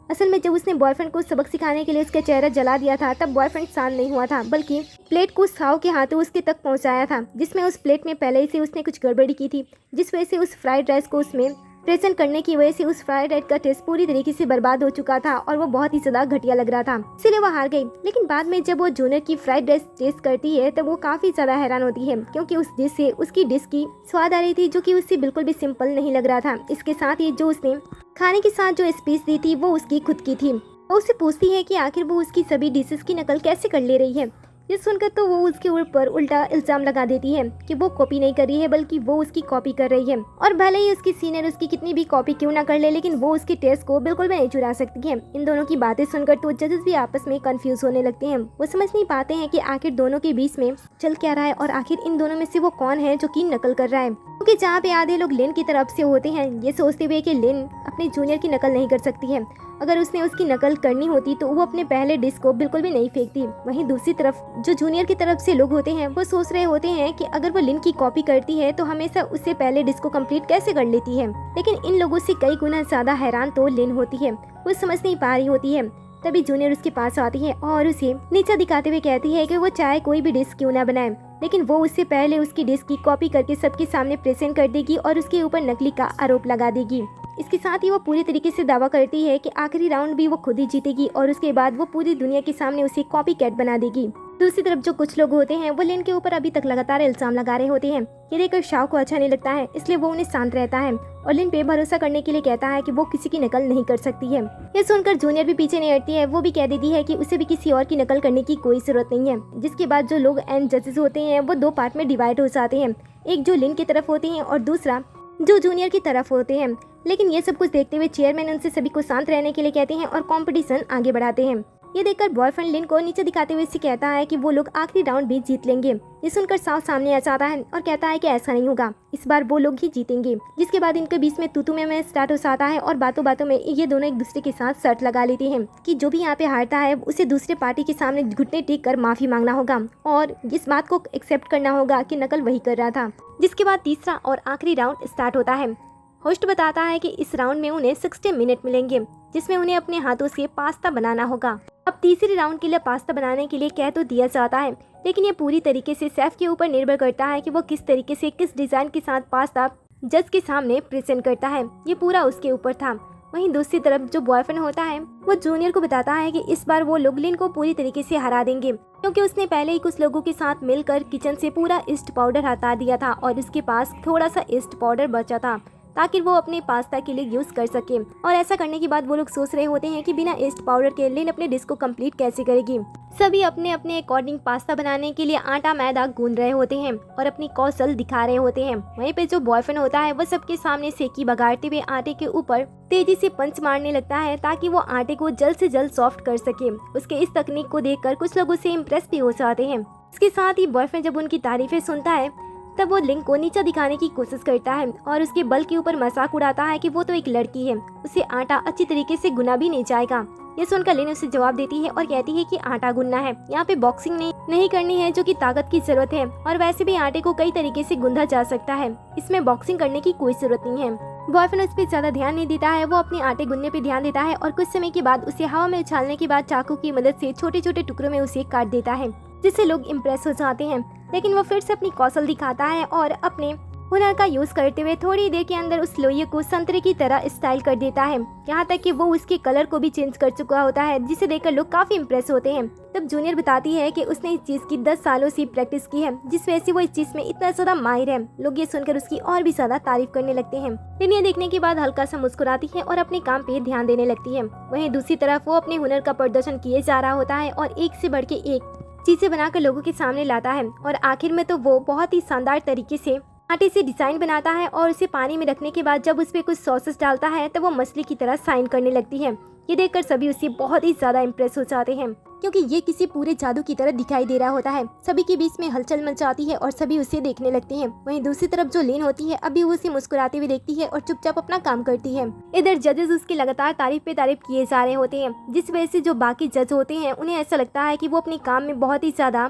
असल में जब उसने बॉयफ्रेंड को सबक सिखाने के लिए उसका चेहरा जला दिया था तब बॉयफ्रेंड शांत नहीं हुआ था, बल्कि प्लेट को साव के हाथों उसके तक पहुंचाया था, जिसमें उस प्लेट में पहले से उसने कुछ गड़बड़ी की थी, जिस वजह से उस फ्राइड राइस को उसमें प्रेजेंट करने की वजह से उस फ्राइड राइस का टेस्ट पूरी तरीके से बर्बाद हो चुका था और वो बहुत ही ज्यादा घटिया लग रहा था, इसलिए वो हार गई। लेकिन बाद में जब वो जूनियर की फ्राइड राइस टेस्ट करती है तब वो काफी ज्यादा हैरान होती है, क्योंकि उस डिश से उसकी डिश की स्वाद आ रही थी जो कि उससे बिल्कुल भी सिंपल नहीं लग रहा था। इसके साथ ही जो उसने खाने के साथ जो स्पीच दी थी वो उसकी खुद की थी। वो उससे पूछती है कि आखिर वो उसकी सभी डिशेस की नकल कैसे कर ले रही है। ये सुनकर तो वो उसके ऊपर उल्टा इल्जाम लगा देती है कि वो कॉपी नहीं कर रही है बल्कि वो उसकी कॉपी कर रही है, और भले ही उसकी सीनियर उसकी कितनी भी कॉपी क्यों ना कर ले, लेकिन वो उसके टेस्ट को बिल्कुल भी नहीं चुरा सकती है। इन दोनों की बातें सुनकर तो जजेस भी आपस में कंफ्यूज होने लगते हैं। वो समझ नहीं पाते हैं कि आखिर दोनों के बीच में चल क्या रहा है और आखिर इन दोनों में से वो कौन है जो कि नकल कर रहा है, क्योंकि जहाँ पे आधे लोग लिन की तरफ से होते हैं ये सोचते हुए कि लिन अपने जूनियर की नकल नहीं कर सकती है, अगर उसने उसकी नकल करनी होती तो वो अपने पहले डिश को बिल्कुल भी नहीं फेंकती। वहीं दूसरी तरफ जो जूनियर की तरफ से लोग होते हैं वो सोच रहे होते हैं कि अगर वो लिन की कॉपी करती है तो हमेशा उससे पहले डिश को कंप्लीट कैसे कर लेती है, लेकिन इन लोगों से कई गुना ज्यादा हैरान तो लिन होती है। वो समझ नहीं पा रही होती है। तभी जूनियर उसके पास आती है और उसे नीचा दिखाते हुए कहती है कि वो चाहे कोई भी डिश क्यों ना बनाए, लेकिन वो उससे पहले उसकी डिश की कॉपी करके सबके सामने प्रेजेंट कर देगी और उसके ऊपर नकली का आरोप लगा देगी। इसके साथ ही वो पूरी तरीके से दावा करती है कि आखिरी राउंड भी वो खुद ही जीतेगी और उसके बाद वो पूरी दुनिया के सामने उसे कॉपी कैट बना देगी। दूसरी तरफ जो कुछ लोग होते हैं वो लिन के ऊपर अभी तक लगातार इल्जाम लगा रहे होते हैं। ये देखकर शाव को अच्छा नहीं लगता है, इसलिए वो उन्हें शांत रहता है और लिन पे भरोसा करने के लिए कहता है कि वो किसी की नकल नहीं कर सकती है। ये सुनकर जूनियर भी पीछे नहीं हटती है, वो भी कह देती है कि उसे भी किसी और की नकल करने की कोई जरूरत नहीं है। जिसके बाद जो लोग एंड जजेस होते हैं वो 2 पार्ट में डिवाइड हो जाते हैं, एक जो लिन की तरफ होते हैं और दूसरा जो जूनियर की तरफ होते हैं। लेकिन ये सब कुछ देखते हुए चेयरमैन उनसे सभी को शांत रहने के लिए कहते हैं और कंपटीशन आगे बढ़ाते हैं। ये देखकर बॉयफ्रेंड लिन को नीचे दिखाते हुए इससे कहता है कि वो लोग आखिरी राउंड भी जीत लेंगे। ये सुनकर साफ सामने आ जाता है और कहता है कि ऐसा नहीं होगा, इस बार वो लोग ही जीतेंगे। जिसके बाद इनके बीच में तू में स्टार्ट हो जाता है और बातों बातों में ये दोनों एक दूसरे के साथ शर्त लगा लेते हैं कि जो भी यहाँ पे हारता है उसे दूसरे पार्टी के सामने घुटने टेक कर माफी मांगना होगा और इस बात को एक्सेप्ट करना होगा कि नकल वही कर रहा था। जिसके बाद तीसरा और आखिरी राउंड स्टार्ट होता है। होस्ट बताता है कि इस राउंड में उन्हें 60 मिनट मिलेंगे, जिसमें उन्हें अपने हाथों से पास्ता बनाना होगा। अब तीसरे राउंड के लिए पास्ता बनाने के लिए कह तो दिया जाता है, लेकिन ये पूरी तरीके से शेफ के ऊपर निर्भर करता है कि वो किस तरीके से किस डिजाइन के साथ पास्ता जज के सामने प्रेजेंट करता है। ये पूरा उसके ऊपर था। वहीं दूसरी तरफ जो बॉयफ्रेंड होता है वो जूनियर को बताता है कि इस बार वो लोग लिन को पूरी तरीके से हरा देंगे, क्योंकि उसने पहले ही कुछ लोगों के साथ मिलकर किचन से पूरा ईस्ट पाउडर हटा दिया था और उसके पास थोड़ा सा ईस्ट पाउडर बचा था ताकि वो अपने पास्ता के लिए यूज कर सके। और ऐसा करने के बाद वो लोग सोच रहे होते हैं कि बिना ईस्ट पाउडर के लिन अपने डिश को कंप्लीट कैसे करेगी। सभी अपने अपने अकॉर्डिंग पास्ता बनाने के लिए आटा मैदा गूंद रहे होते हैं और अपनी कौशल दिखा रहे होते हैं। वहीं पे जो बॉयफ्रेंड होता है वो सबके सामने सेकी बघाड़ते हुए आटे के ऊपर तेजी से पंच मारने लगता है ताकि वो आटे को जल्द से जल्द सॉफ्ट कर सके। उसके इस तकनीक को देखकर कुछ लोग उसे इम्प्रेस भी हो जाते हैं। इसके साथ ही बॉयफ्रेंड जब उनकी तारीफें सुनता है तब वो लिन को नीचा दिखाने की कोशिश करता है और उसके बल के ऊपर मजाक उड़ाता है कि वो तो एक लड़की है, उसे आटा अच्छी तरीके से गुना भी नहीं जाएगा। ये सुनकर लिन उसे जवाब देती है और कहती है कि आटा गूंदना है, यहाँ पे बॉक्सिंग नहीं करनी है जो कि ताकत की जरूरत है, और वैसे भी आटे को कई तरीके से गूंदा जा सकता है, इसमें बॉक्सिंग करने की कोई जरूरत नहीं है। बॉयफ्रेंड उस पर ज्यादा ध्यान नहीं देता है, वो अपने आटे गूंदने पे ध्यान देता है और कुछ समय के बाद उसे हवा में उछालने के बाद चाकू की मदद से छोटे छोटे टुकड़ों में उसे काट देता है, जिससे लोग इम्प्रेस हो जाते हैं। लेकिन वो फिर से अपनी कौशल दिखाता है और अपने हुनर का यूज करते हुए थोड़ी देर के अंदर उस लोहे को संतरे की तरह स्टाइल कर देता है, यहाँ तक कि वो उसके कलर को भी चेंज कर चुका होता है, जिसे देखकर लोग काफी इम्प्रेस होते हैं। तब जूनियर बताती है कि उसने इस चीज की 10 सालों से प्रैक्टिस की है, जिस वजह से वो इस चीज में इतना ज्यादा माहिर है। लोग ये सुनकर उसकी और भी ज्यादा तारीफ करने लगते हैं। लेकिन ये देखने के बाद हल्का सा मुस्कुराती है और अपने काम पे ध्यान देने लगती है। वहीं दूसरी तरफ वो अपने हुनर का प्रदर्शन किए जा रहा होता है और एक से बढ़ के एक चीजें बनाकर लोगों के सामने लाता है और आखिर में तो वो बहुत ही शानदार तरीके से आटे से डिजाइन बनाता है और उसे पानी में रखने के बाद जब उस पे कुछ सॉसेस डालता है तब वो मछली की तरह साइन करने लगती है। ये देखकर सभी उससे बहुत ही ज्यादा इम्प्रेस हो जाते हैं, क्योंकि ये किसी पूरे जादू की तरह दिखाई दे रहा होता है। सभी के बीच में हलचल मच जाती है और सभी उसे देखने लगते हैं। वहीं दूसरी तरफ जो लिन होती है अभी वो उसे मुस्कुराते हुए देखती है और चुपचाप अपना काम करती है। इधर जजेस उसकी लगातार तारीफ पे तारीफ किए जा रहे होते हैं, जिस वजह से जो बाकी जज होते हैं उन्हें ऐसा लगता है कि वो अपने काम में बहुत ही ज्यादा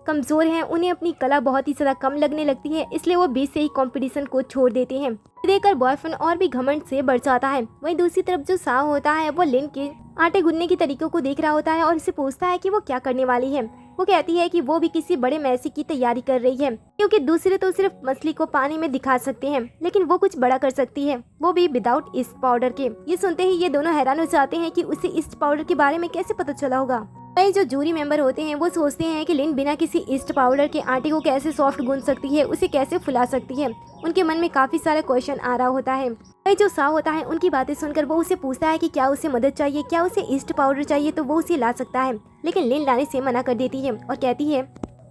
कमजोर हैं, उन्हें अपनी कला बहुत ही ज्यादा कम लगने लगती है, इसलिए वो बीच से ही कंपटीशन को छोड़ देते हैं। देखकर बॉयफ्रेंड और भी घमंड से बढ़ जाता है। वहीं दूसरी तरफ जो साव होता है वो लिन के आटे गूंदने की तरीकों को देख रहा होता है और उसे पूछता है कि वो क्या करने वाली है। वो कहती है कि वो भी किसी बड़े मैसी की तैयारी कर रही है, क्योंकि दूसरे तो सिर्फ मछली को पानी में दिखा सकते हैं, लेकिन वो कुछ बड़ा कर सकती है, वो भी विदाउट ईस्ट पाउडर के। ये सुनते ही ये दोनों हैरान हो जाते हैं कि उसे ईस्ट पाउडर के बारे में कैसे पता चला होगा। वही जो जूरी मेंबर होते हैं वो सोचते हैं कि लिन बिना किसी ईस्ट पाउडर के आटे को कैसे सॉफ्ट गूंद सकती है, उसे कैसे फुला सकती है। उनके मन में काफी सारे क्वेश्चन आ रहा होता है। वही जो साव होता है उनकी बातें सुनकर वो उसे पूछता है कि क्या उसे मदद चाहिए, क्या उसे ईस्ट पाउडर चाहिए, तो वो उसे ला सकता है। लेकिन लिन लाने से मना कर देती है और कहती है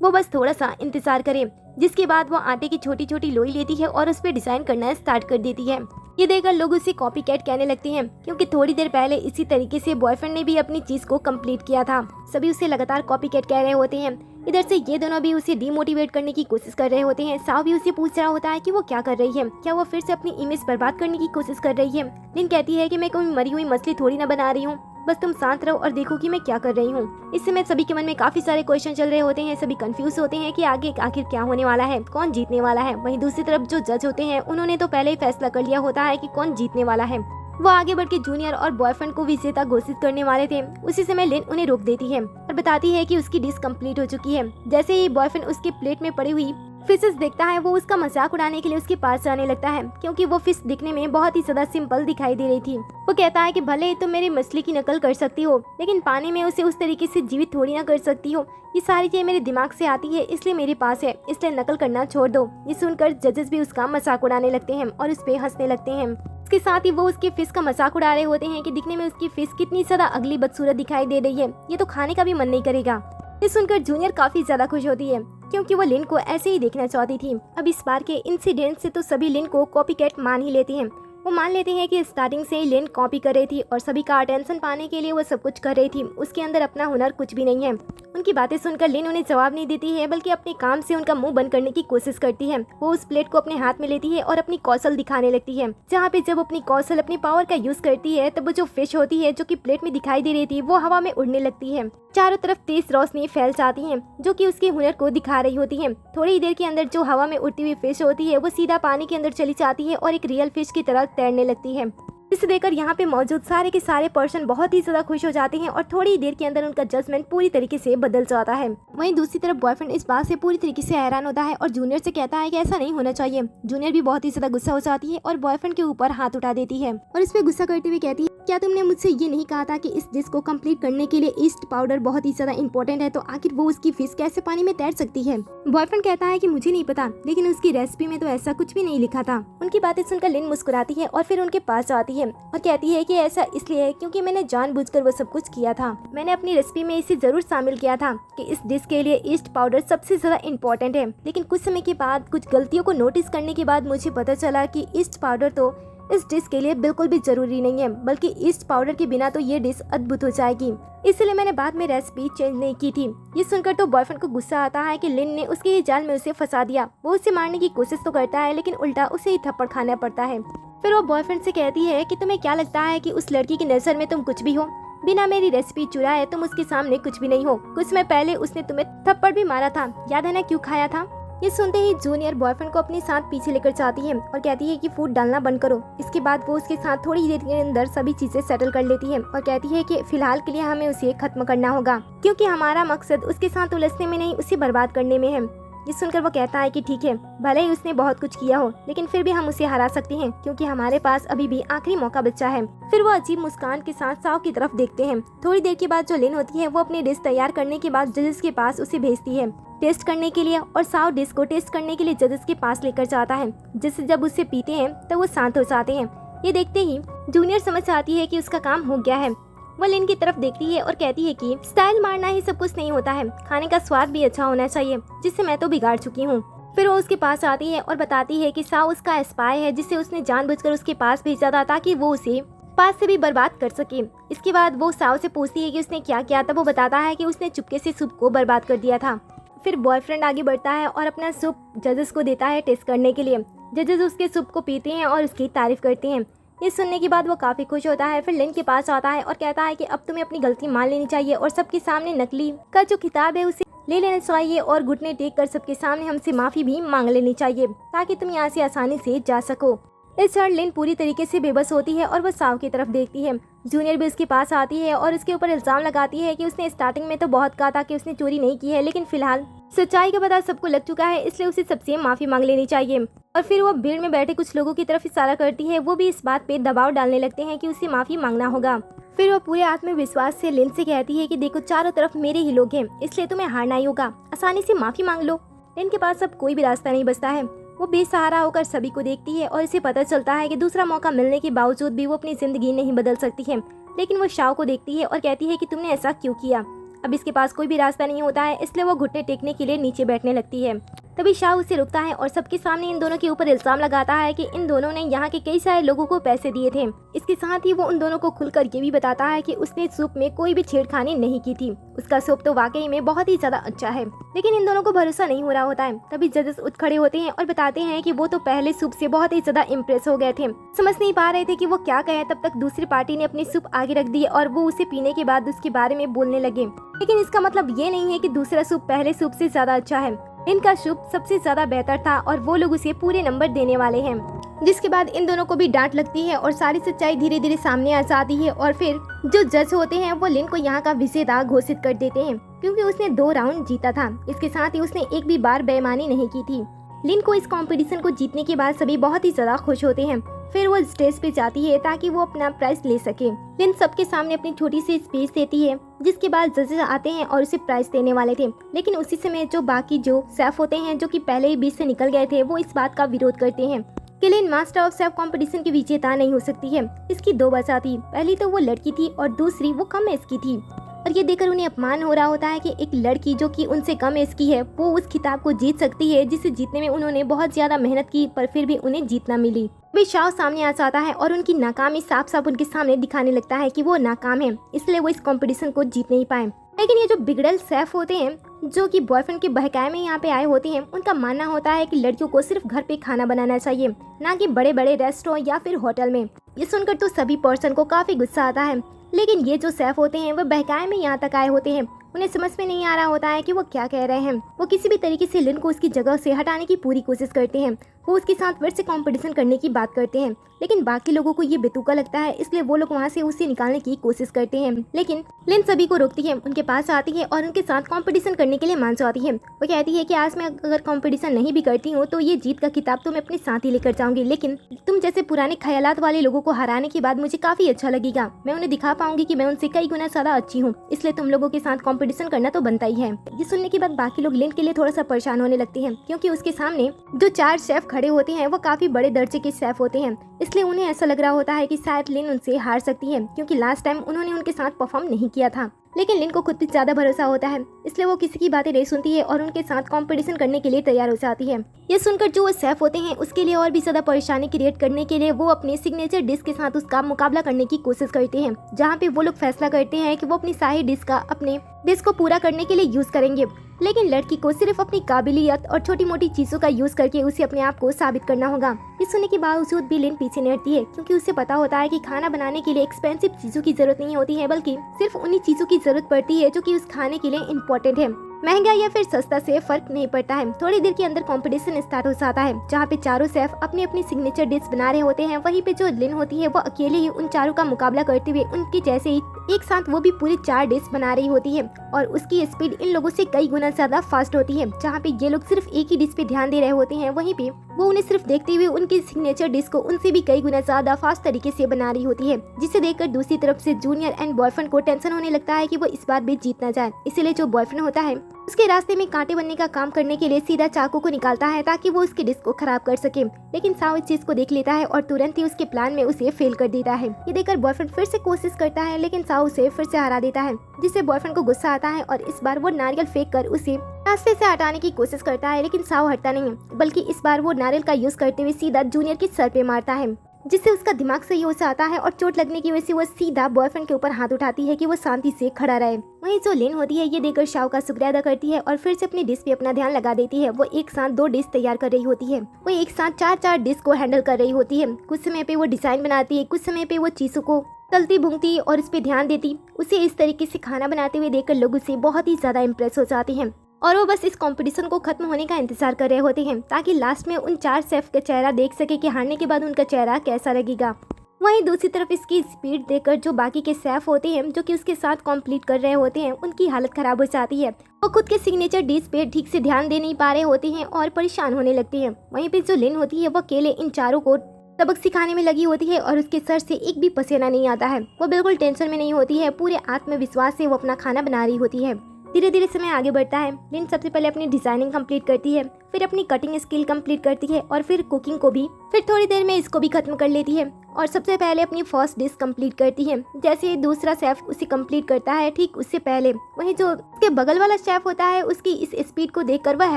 वो बस थोड़ा सा इंतजार करे। जिसके बाद वो आटे की छोटी छोटी लोई लेती है और उस पर डिजाइन करना स्टार्ट कर देती है। ये देखकर लोग उसे कॉपी कैट कहने लगते हैं, क्योंकि थोड़ी देर पहले इसी तरीके से बॉयफ्रेंड ने भी अपनी चीज को कंप्लीट किया था। सभी उसे लगातार कॉपी कैट कह रहे होते हैं। इधर से ये दोनों भी उसे डिमोटिवेट करने की कोशिश कर रहे होते हैं। साव भी उसे पूछ रहा होता है कि वो क्या कर रही है, क्या वो फिर से अपनी इमेज बर्बाद करने की कोशिश कर रही है। लिन कहती है कि मैं कोई मरी हुई मछली थोड़ी ना बना रही हूँ, बस तुम शांत रहो और देखो कि मैं क्या कर रही हूँ। इस समय सभी के मन में काफी सारे क्वेश्चन चल रहे होते हैं। सभी कंफ्यूज होते हैं कि आगे आखिर क्या होने वाला है, कौन जीतने वाला है। वहीं दूसरी तरफ जो जज होते हैं उन्होंने तो पहले ही फैसला कर लिया होता है कि कौन जीतने वाला है। वो आगे बढ़ के जूनियर और बॉयफ्रेंड को विजेता घोषित करने वाले थे। उसी समय लिन उन्हें रोक देती है और बताती है कि उसकी डिश कंप्लीट हो चुकी है। जैसे ही बॉयफ्रेंड उसके प्लेट में पड़ी हुई फिशेस देखता है वो उसका मजाक उड़ाने के लिए उसके पास जाने लगता है, क्योंकि वो फिश दिखने में बहुत ही ज्यादा सिंपल दिखाई दे रही थी। वो कहता है कि भले ही तुम मेरी मछली की नकल कर सकती हो, लेकिन पानी में उसे उस तरीके से जीवित थोड़ी ना कर सकती हो। ये सारी चीजें मेरे दिमाग से आती है, इसलिए मेरे पास है, इसलिए नकल करना छोड़ दो। ये सुनकर जजेस भी उसका मजाक उड़ाने लगते हैं और उस पे हंसने लगते हैं। इसके साथ ही वो उसके फिश का मजाक उड़ा रहे होते हैं कि दिखने में उसकी फिश कितनी ज्यादा अगली बदसूरत दिखाई दे रही है, ये तो खाने का भी मन नहीं करेगा। ये सुनकर जूनियर काफी ज्यादा खुश होती है, क्योंकि वो लिन को ऐसे ही देखना चाहती थी। अब इस बार के इंसिडेंट से तो सभी लिन को कॉपी कैट मान ही लेते हैं। वो वो मान लेते हैं कि स्टार्टिंग से ही लिन कॉपी कर रही थी और सभी का अटेंशन पाने के लिए वो सब कुछ कर रही थी। उसके अंदर अपना हुनर कुछ भी नहीं है। उनकी बातें सुनकर लिन उन्हें जवाब नहीं देती है, बल्कि अपने काम से उनका मुंह बंद करने की कोशिश करती है। वो उस प्लेट को अपने हाथ में लेती है और अपनी कौशल दिखाने लगती है, जहाँ पे जब अपनी कौशल अपनी पावर का यूज करती है तब वो जो फिश होती है जो कि प्लेट में दिखाई दे रही थी वो हवा में उड़ने लगती है। चारों तरफ तेज रोशनी फैल जाती है जो कि उसके हुनर को दिखा रही होती है। थोड़ी ही देर के अंदर जो हवा में उड़ती हुई फिश होती है वो सीधा पानी के अंदर चली जाती है और एक रियल फिश की तरह तैरने लगती है। इसे देखकर यहाँ पे मौजूद सारे के सारे पर्सन बहुत ही ज्यादा खुश हो जाते हैं और थोड़ी ही देर के अंदर उनका जजमेंट पूरी तरीके से बदल जाता है। वहीं दूसरी तरफ बॉयफ्रेंड इस बात से पूरी तरीके से हैरान होता है और जूनियर से कहता है कि ऐसा नहीं होना चाहिए। जूनियर भी बहुत ही ज्यादा गुस्सा हो जाती है और बॉयफ्रेंड के ऊपर हाथ उठा देती है और इस पे गुस्सा करते हुए कहती है, क्या तुमने मुझसे ये नहीं कहा था कि इस डिश को कंप्लीट करने के लिए ईस्ट पाउडर बहुत ही ज्यादा इंपॉर्टेंट है, तो आखिर वो उसकी फिश कैसे पानी में तैर सकती है। बॉयफ्रेंड कहता है कि मुझे नहीं पता, लेकिन उसकी रेसिपी में तो ऐसा कुछ भी नहीं लिखा था। उनकी बातें सुनकर लिन मुस्कुराती है और फिर उनके पास आती है और कहती है कि ऐसा इसलिए है क्योंकि मैंने जानबूझकर वो सब कुछ किया था। मैंने अपनी रेसिपी में इसे जरूर शामिल किया था कि इस डिश के लिए ईस्ट पाउडर सबसे ज्यादा इंपॉर्टेंट है, लेकिन कुछ समय के बाद कुछ गलतियों को नोटिस करने के बाद मुझे पता चला कि ईस्ट पाउडर तो इस डिश के लिए बिल्कुल भी जरूरी नहीं है, बल्कि ईस्ट पाउडर के बिना तो ये डिश अद्भुत हो जाएगी। इसलिए मैंने बाद में रेसिपी चेंज नहीं की थी। ये सुनकर तो बॉयफ्रेंड को गुस्सा आता है कि लिन ने उसके ही जाल में उसे फंसा दिया। वो उसे मारने की कोशिश तो करता है, लेकिन उल्टा उसे ही थप्पड़ खाना पड़ता है। फिर वो बॉयफ्रेंड से कहती है कि तुम्हें क्या लगता है कि उस लड़की की नजर में तुम कुछ भी हो? बिना मेरी रेसिपी चुराए तुम उसके सामने कुछ भी नहीं हो। कुछ समय पहले उसने तुम्हें थप्पड़ भी मारा था, याद है ना क्यों खाया था? ये सुनते ही जूनियर बॉयफ्रेंड को अपने साथ पीछे लेकर जाती है और कहती है कि फूड डालना बंद करो। इसके बाद वो उसके साथ थोड़ी देर के अंदर सभी चीजें सेटल कर लेती है और कहती है कि फिलहाल के लिए हमें उसे खत्म करना होगा, क्योंकि हमारा मकसद उसके साथ उलझने में नहीं, उसे बर्बाद करने में है। ये सुनकर वो कहता है कि ठीक है, भले ही उसने बहुत कुछ किया हो, लेकिन फिर भी हम उसे हरा सकते हैं, क्योंकि हमारे पास अभी भी आखिरी मौका बचा है। फिर वो अजीब मुस्कान के साथ साव की तरफ देखते हैं। थोड़ी देर के बाद जो लिन होती है वो अपनी डिश तैयार करने के बाद जजेस के पास उसे भेजती है टेस्ट करने के लिए, और साव डिश को टेस्ट करने के लिए जजेस के पास लेकर जाता है, जिससे जब उसे पीते हैं तो वो शांत हो जाते हैं। ये देखते ही जूनियर समझ आती है कि उसका काम हो गया है। वो लिन की तरफ देखती है और कहती है कि स्टाइल मारना ही सब कुछ नहीं होता है, खाने का स्वाद भी अच्छा होना चाहिए, जिससे मैं तो बिगाड़ चुकी हूँ। फिर वो उसके पास आती है और बताती है कि साव उसका स्पाई है, जिसे उसने जानबूझकर उसके पास भेजा था ताकि वो उसे पास से भी बर्बाद कर सके। इसके बाद वो साव से पूछती है कि उसने क्या किया, तब वो बताता है कि उसने चुपके से सूप को बर्बाद कर दिया था। फिर बॉयफ्रेंड आगे बढ़ता है और अपना सूप जजेस को देता है टेस्ट करने के लिए। जजेस उसके सूप को पीते हैं और उसकी तारीफ करते हैं। ये सुनने के बाद वो काफी खुश होता है। फिर लिन के पास आता है और कहता है कि अब तुम्हें अपनी गलती मान लेनी चाहिए और सबके सामने नकली का जो खिताब है उसे ले लेना चाहिए और घुटने टेक कर सबके सामने हमसे माफी भी मांग लेनी चाहिए, ताकि तुम यहाँ से आसानी से जा सको। इस क्षण लिन पूरी तरीके से बेबस होती है और वह साव की तरफ देखती है। जूनियर भी उसके पास आती है और उसके ऊपर इल्जाम लगाती है कि उसने स्टार्टिंग में तो बहुत कहा था कि उसने चोरी नहीं की है, लेकिन फिलहाल सच्चाई का पता सबको लग चुका है, इसलिए उसे सबसे माफी मांग लेनी चाहिए। और फिर वो भीड़ में बैठे कुछ लोगों की तरफ इशारा करती है। वो भी इस बात पे दबाव डालने लगते हैं कि उसे माफी मांगना होगा। फिर वो पूरे आत्मविश्वास से लिन से कहती है कि देखो, चारों तरफ मेरे ही लोग हैं, इसलिए तुम्हें हारना ही होगा, आसानी से माफी मांग लो। लिन के पास अब कोई भी रास्ता नहीं बचता है। वो बेसहारा होकर सभी को देखती है और इसे पता चलता है कि दूसरा मौका मिलने के बावजूद भी वो अपनी जिंदगी नहीं बदल सकती है। लेकिन वो शाव को देखती है और कहती है कि तुमने ऐसा क्यों किया। अब इसके पास कोई भी रास्ता नहीं होता है, इसलिए वो घुटने टेकने के लिए नीचे बैठने लगती है। तभी शाह उसे रुकता है और सबके सामने इन दोनों के ऊपर इल्जाम लगाता है कि इन दोनों ने यहाँ के कई सारे लोगों को पैसे दिए थे। इसके साथ ही वो उन दोनों को खुलकर ये भी बताता है कि उसने सूप में कोई भी छेड़खानी नहीं की थी। उसका सूप तो वाकई में बहुत ही ज्यादा अच्छा है, लेकिन इन दोनों को भरोसा नहीं हो रहा होता है। तभी जजेस उठ खड़े होते हैं और बताते हैं कि वो तो पहले सूप से बहुत ही ज्यादा इम्प्रेस हो गए थे, समझ नहीं पा रहे थे कि वो क्या कहे। तब तक दूसरी पार्टी ने अपनी सूप आगे रख दी और वो उसे पीने के बाद उसके बारे में बोलने लगे। लेकिन इसका मतलब ये नहीं है कि दूसरा सूप पहले सूप से ज्यादा अच्छा है। इनका सूप सबसे ज्यादा बेहतर था और वो लोग उसे पूरे नंबर देने वाले हैं। जिसके बाद इन दोनों को भी डांट लगती है और सारी सच्चाई धीरे धीरे सामने आ जाती है। और फिर जो जज होते हैं वो लिन को यहाँ का विजेता घोषित कर देते हैं, क्योंकि उसने 2 राउंड जीता था। इसके साथ ही उसने एक भी बार बेईमानी नहीं की थी। लिन को इस कंपटीशन को जीतने के बाद सभी बहुत ही ज्यादा खुश होते हैं। फिर वो स्टेज पे जाती है ताकि वो अपना प्राइज ले सके। लिन सबके सामने अपनी छोटी सी स्पीच देती है, जिसके बाद जजेस आते हैं और उसे प्राइज देने वाले थे। लेकिन उसी समय जो बाकी जो शेफ होते हैं, जो कि पहले ही बीच से निकल गए थे, वो इस बात का विरोध करते हैं कि लिन मास्टर ऑफ शेफ कंपटीशन की विजेता नहीं हो सकती है। इसकी 2 वजह थी, पहली तो वो लड़की थी और दूसरी वो कम एज की थी। और ये देखकर उन्हें अपमान हो रहा होता है कि एक लड़की जो कि उनसे कम एज की है वो उस खिताब को जीत सकती है जिसे जीतने में उन्होंने बहुत ज्यादा मेहनत की, पर फिर भी उन्हें जीत ना मिली। अभी शाओ सामने आ जाता है और उनकी नाकामी साफ साफ उनके सामने दिखाने लगता है कि वो नाकाम है, इसलिए वो इस कंपटीशन को जीत नहीं पाए। लेकिन ये जो बिगड़ल शेफ होते हैं जो कि बॉयफ्रेंड के बहकाए में यहाँ पे आए होते हैं, उनका मानना होता है कि लड़कियों को सिर्फ घर पे खाना बनाना चाहिए, ना कि बड़े बड़े रेस्टोरेंट या फिर होटल में। ये सुनकर तो सभी पर्सन को काफी गुस्सा आता है, लेकिन ये जो शेफ होते हैं वो बहकाए में यहाँ तक आए होते हैं। उन्हें समझ में नहीं आ रहा होता है कि वो क्या कह रहे हैं। वो किसी भी तरीके से लिन को उसकी जगह से हटाने की पूरी कोशिश करते हैं। वो उसके साथ फिर से कंपटीशन करने की बात करते हैं, लेकिन बाकी लोगों को ये बेतुका लगता है, इसलिए वो लोग वहाँ से उसे निकालने की कोशिश करते हैं। लेकिन लिन सभी को रोकती है, उनके पास आती है और उनके साथ कंपटीशन करने के लिए मान जाती है। वो कहती है कि आज मैं अगर कंपटीशन नहीं भी करती हूँ तो ये जीत का किताब तो मैं अपने साथ ही लेकर जाऊंगी, लेकिन तुम जैसे पुराने ख्यालात वाले लोगों को हराने के बाद मुझे काफी अच्छा लगेगा। मैं उन्हें दिखा पाऊंगी कि मैं उनसे कई गुना ज्यादा अच्छी हूँ, इसलिए तुम लोगों के साथ कंपटीशन करना तो बनता ही है। ये सुनने के बाद बाकी लोग लिन के लिए थोड़ा सा परेशान होने लगते हैं, क्योंकि उसके सामने जो 4 शेफ खड़े होते हैं वो काफी बड़े दर्जे के शेफ होते हैं, इसलिए उन्हें ऐसा लग रहा होता है कि शायद लिन उनसे हार सकती है, क्योंकि लास्ट टाइम उन्होंने उनके साथ परफॉर्म नहीं किया था। लेकिन लिन को खुद पे ज्यादा भरोसा होता है, इसलिए वो किसी की बातें नहीं सुनती है और उनके साथ कंपटीशन करने के लिए तैयार हो जाती है। ये सुनकर जो वो शेफ होते हैं उसके लिए और भी ज्यादा परेशानी क्रिएट करने के लिए वो अपने सिग्नेचर डिश के साथ उसका मुकाबला करने की कोशिश करते हैं, जहाँ पे वो लोग फैसला करते हैं कि वो अपनी शाही डिश का अपने डिश को पूरा करने के लिए यूज करेंगे। लेकिन लड़की को सिर्फ अपनी काबिलियत और छोटी मोटी चीजों का यूज करके उसे अपने आप को साबित करना होगा। ये सुनने के बावजूद भी लिन पीछे नहीं हटती है, क्योंकि उसे पता होता है कि खाना बनाने के लिए एक्सपेंसिव चीजों की जरूरत नहीं होती है, बल्कि सिर्फ उन्हीं चीजों की जरूरत पड़ती है जो कि उस खाने के लिए इम्पोर्टेंट है। महंगा या फिर सस्ता से फर्क नहीं पड़ता है। थोड़ी देर के अंदर कंपटीशन स्टार्ट हो जाता है, जहाँ पे चारों शेफ अपनी अपनी सिग्नेचर डिश बना रहे होते हैं। वहीं पे जो लिन होती है वो अकेले ही उन चारों का मुकाबला करते हुए उनके जैसे ही एक साथ वो भी पूरी 4 डिश बना रही होती है, और उसकी स्पीड इन लोगों से कई गुना ज्यादा फास्ट होती है। जहाँ पे ये लोग सिर्फ एक ही डिश पे ध्यान दे रहे होते हैं, वहीं पे वो उन्हें सिर्फ देखते हुए उनकी सिग्नेचर डिश को उनसे भी कई गुना ज्यादा फास्ट तरीके से बना रही होती है, जिसे देखकर दूसरी तरफ से जूनियर एंड बॉयफ्रेंड को टेंशन होने लगता है कि वो इस बार भी जीत ना जाए। इसीलिए जो बॉयफ्रेंड होता है उसके रास्ते में कांटे बनने का काम करने के लिए सीधा चाकू को निकालता है ताकि वो उसकी डिश को खराब कर सके। लेकिन साओ इस चीज को देख लेता है और तुरंत ही उसके प्लान में उसे फेल कर देता है। ये देखकर बॉयफ्रेंड फिर से कोशिश करता है, लेकिन साओ उसे फिर से हरा देता है, जिससे बॉयफ्रेंड को गुस्सा आता है और इस बार वो नारियल फेंक कर उसे रास्ते से हटाने की कोशिश करता है। लेकिन साओ हटता नहीं है, बल्कि इस बार वो नारियल का यूज करते हुए सीधा जूनियर के सर पे मारता है, जिससे उसका दिमाग सही हो जाता है और चोट लगने की वजह से वो सीधा बॉयफ्रेंड के ऊपर हाथ उठाती है कि वो शांति से खड़ा रहे। वहीं जो लिन होती है ये देखकर शाओ का शुक्रिया अदा करती है और फिर से अपनी डिश पे अपना ध्यान लगा देती है। वो एक साथ 2 डिश तैयार कर रही होती है, वो एक साथ 4 डिश को हैंडल कर रही होती है। कुछ समय पे वो डिजाइन बनाती है, कुछ समय पे वो चीजों को तलती भूनती और इस पे ध्यान देती। उसे इस तरीके से खाना बनाते हुए देखकर लोग उसे बहुत ही ज्यादा इम्प्रेस हो जाते हैं, और वो बस इस कंपटीशन को खत्म होने का इंतजार कर रहे होते हैं, ताकि लास्ट में उन 4 शेफ का चेहरा देख सके कि हारने के बाद उनका चेहरा कैसा लगेगा। वहीं दूसरी तरफ इसकी स्पीड देखकर जो बाकी के शेफ होते हैं जो कि उसके साथ कंप्लीट कर रहे होते हैं, उनकी हालत खराब हो जाती है। वो खुद के सिग्नेचर डिश पे ठीक से ध्यान दे नहीं पा रहे होते हैं और परेशान होने लगते हैं। वहीं पे जो लिन होती है वो अकेले इन चारों को सबक सिखाने में लगी होती है और उसके सर से एक भी पसीना नहीं आता है। वो बिल्कुल टेंशन में नहीं होती है, पूरे आत्मविश्वास से वो अपना खाना बना रही होती है। धीरे धीरे समय आगे बढ़ता है। लिन सबसे पहले अपनी डिजाइनिंग कंप्लीट करती है, फिर अपनी कटिंग स्किल कंप्लीट करती है और फिर कुकिंग को भी, फिर थोड़ी देर में इसको भी खत्म कर लेती है और सबसे पहले अपनी फर्स्ट डिश कंप्लीट करती है। जैसे दूसरा शेफ उसे कंप्लीट करता है ठीक उससे पहले वही जो उसके बगल वाला शेफ होता है उसकी इस स्पीड को देखकर वह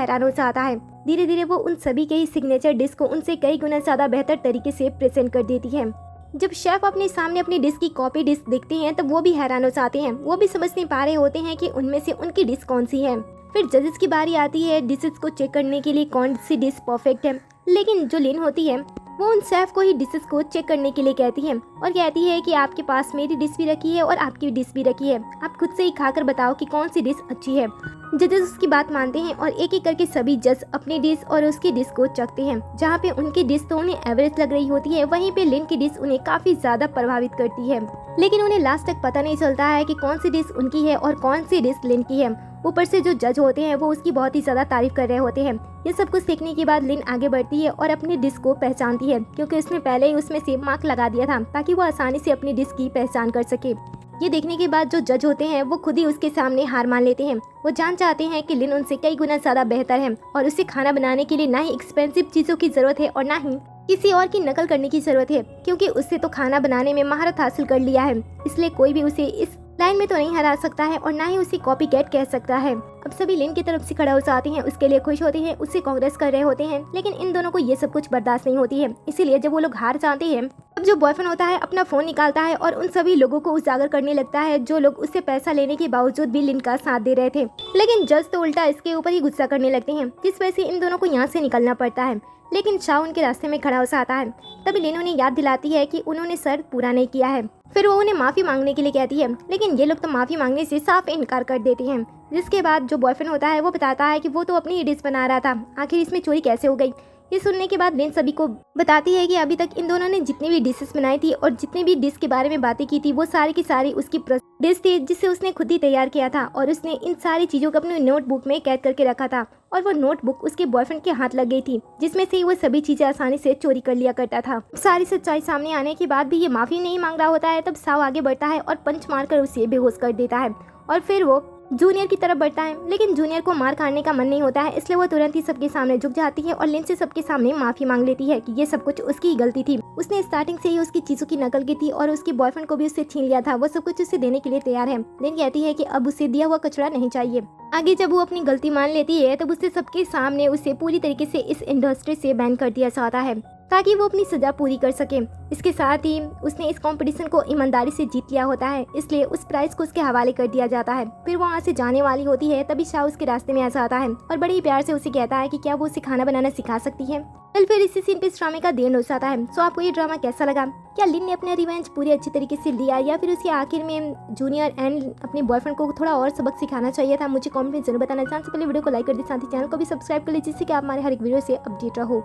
हैरान हो जाता है। धीरे धीरे वो उन सभी के ही सिग्नेचर डिश को उनसे कई गुना ज्यादा बेहतर तरीके से प्रेजेंट कर देती है। जब शेफ अपने सामने अपनी डिश की कॉपी डिश देखते हैं तब वो भी हैरान हो जाते हैं। वो भी समझ नहीं पा रहे होते हैं कि उनमें से उनकी डिश कौन सी है। फिर जजेस की बारी आती है डिशेस को चेक करने के लिए कौन सी डिश परफेक्ट है, लेकिन जो लिन होती है वो उन शेफ को ही डिशेस को चेक करने के लिए कहती है और कहती है कि आपके पास मेरी डिश भी रखी है और आपकी डिश भी रखी है, आप खुद से ही खाकर बताओ कि कौन सी डिश अच्छी है। जजेस उसकी बात मानते हैं और एक एक करके सभी जज अपनी डिश और उसकी डिश को चखते हैं। जहाँ पे उनकी डिश तो उन्हें एवरेज लग रही होती है, वहीं पे लिन की डिश उन्हें काफी ज्यादा प्रभावित करती है। लेकिन उन्हें लास्ट तक पता नहीं चलता है कि कौन सी डिश उनकी है और कौन सी डिश लिन की है। ऊपर से जो जज होते हैं वो उसकी बहुत ही ज्यादा तारीफ कर रहे होते हैं। ये सब कुछ सीखने के बाद लिन आगे बढ़ती है और अपनी डिश को पहचानती है, क्योंकि उसने पहले ही उसमें से मार्क लगा दिया था ताकि वो आसानी से अपनी डिश की पहचान कर सके। ये देखने के बाद जो जज होते हैं वो खुद ही उसके सामने हार मान लेते हैं। वो जान चाहते हैं कि लिन उनसे कई गुना ज्यादा बेहतर है और उसे खाना बनाने के लिए ना ही एक्सपेंसिव चीजों की जरूरत है और ना ही किसी और की नकल करने की जरूरत है, क्योंकि उससे तो खाना बनाने में महारत हासिल कर लिया है। इसलिए कोई भी उसे इस लाइन में तो नहीं हरा सकता है और ना ही उसे कॉपी कैट कह सकता है। अब सभी लिन की तरफ से खड़ा हो जाते हैं, उसके लिए खुश होते हैं, उससे कांग्रेस कर रहे होते हैं, लेकिन इन दोनों को ये सब कुछ बर्दाश्त नहीं होती है। इसीलिए जब वो लोग हार जाते हैं अब जो बॉयफ्रेंड होता है अपना फोन निकालता है और उन सभी लोगों को उजागर करने लगता है जो लोग उससे पैसा लेने के बावजूद भी लिन का साथ दे रहे थे। लेकिन जज तो उल्टा इसके ऊपर ही गुस्सा करने लगते हैं, जिस वजह से इन दोनों को यहाँ से निकलना पड़ता है। लेकिन शाह उनके रास्ते में खड़ा हो जाता है। तभी लिन उन्हें याद दिलाती है कि उन्होंने शर्त पूरा नहीं किया है। फिर वो उन्हें माफ़ी मांगने के लिए कहती है, लेकिन ये लोग तो माफ़ी मांगने से साफ इनकार कर देते हैं। जिसके बाद जो बॉयफ्रेंड होता है वो बताता है कि वो तो अपनी ही डिश बना रहा था, आखिर इसमें चोरी कैसे हो गई। ये सुनने के बाद लिन सभी को बताती है कि अभी तक इन दोनों ने जितनी भी डिशेस बनाई थी और जितनी भी डिश के बारे में बातें की थी वो सारी की सारी उसकी डिश थी जिसे उसने खुद ही तैयार किया था और उसने इन सारी चीज़ों को अपनी नोटबुक में कैद करके रखा था और वो नोटबुक उसके बॉयफ्रेंड के हाथ लग गई थी, जिसमें से वो सभी चीज़ें आसानी से चोरी कर लिया करता था। सारी सच्चाई सामने आने के बाद भी ये माफ़ी नहीं मांग रहा होता है। तब साव आगे बढ़ता है और पंच मारकर उसे बेहोश कर देता है और फिर वो जूनियर की तरफ बढ़ता है, लेकिन जूनियर को मार खाने का मन नहीं होता है, इसलिए वो तुरंत ही सबके सामने झुक जाती है और लिन से सबके सामने माफी मांग लेती है कि ये सब कुछ उसकी ही गलती थी। उसने स्टार्टिंग से ही उसकी चीजों की नकल की थी और उसके बॉयफ्रेंड को भी उससे छीन लिया था। वो सब कुछ उसे देने के लिए तैयार है। लिन कहती है कि अब उसे दिया हुआ कचरा नहीं चाहिए। आगे जब वो अपनी गलती मान लेती है तब उससे सबके सामने उसे पूरी तरीके से इस इंडस्ट्री से बैन कर दिया जाता है ताकि वो अपनी सजा पूरी कर सके। इसके साथ ही उसने इस कंपटीशन को ईमानदारी से जीत लिया होता है, इसलिए उस प्राइज को उसके हवाले कर दिया जाता है। फिर वो वहाँ से जाने वाली होती है, तभी शाह उसके रास्ते में आ जाता है और बड़े ही प्यार से उसे कहता है कि क्या वो उसे खाना बनाना सिखा सकती है। कल फिर इसी सीन पे इस ड्रामे का दी एंड हो जाता है। सो आपको ये ड्रामा कैसा लगा? क्या लिन ने अपना रिवेंज पूरी अच्छी तरीके से लिया या फिर उसके आखिर में जूनियर एंड अपने बॉयफ्रेंड को थोड़ा और सबक सिखाना चाहिए था? मुझे कमेंट में जरूर बताना। चाहे से पहले वीडियो को लाइक कर दे, साथ ही चैनल को भी सब्सक्राइब कर लीजिए जिससे कि आप हमारे हर एक वीडियो से अपडेट रहो।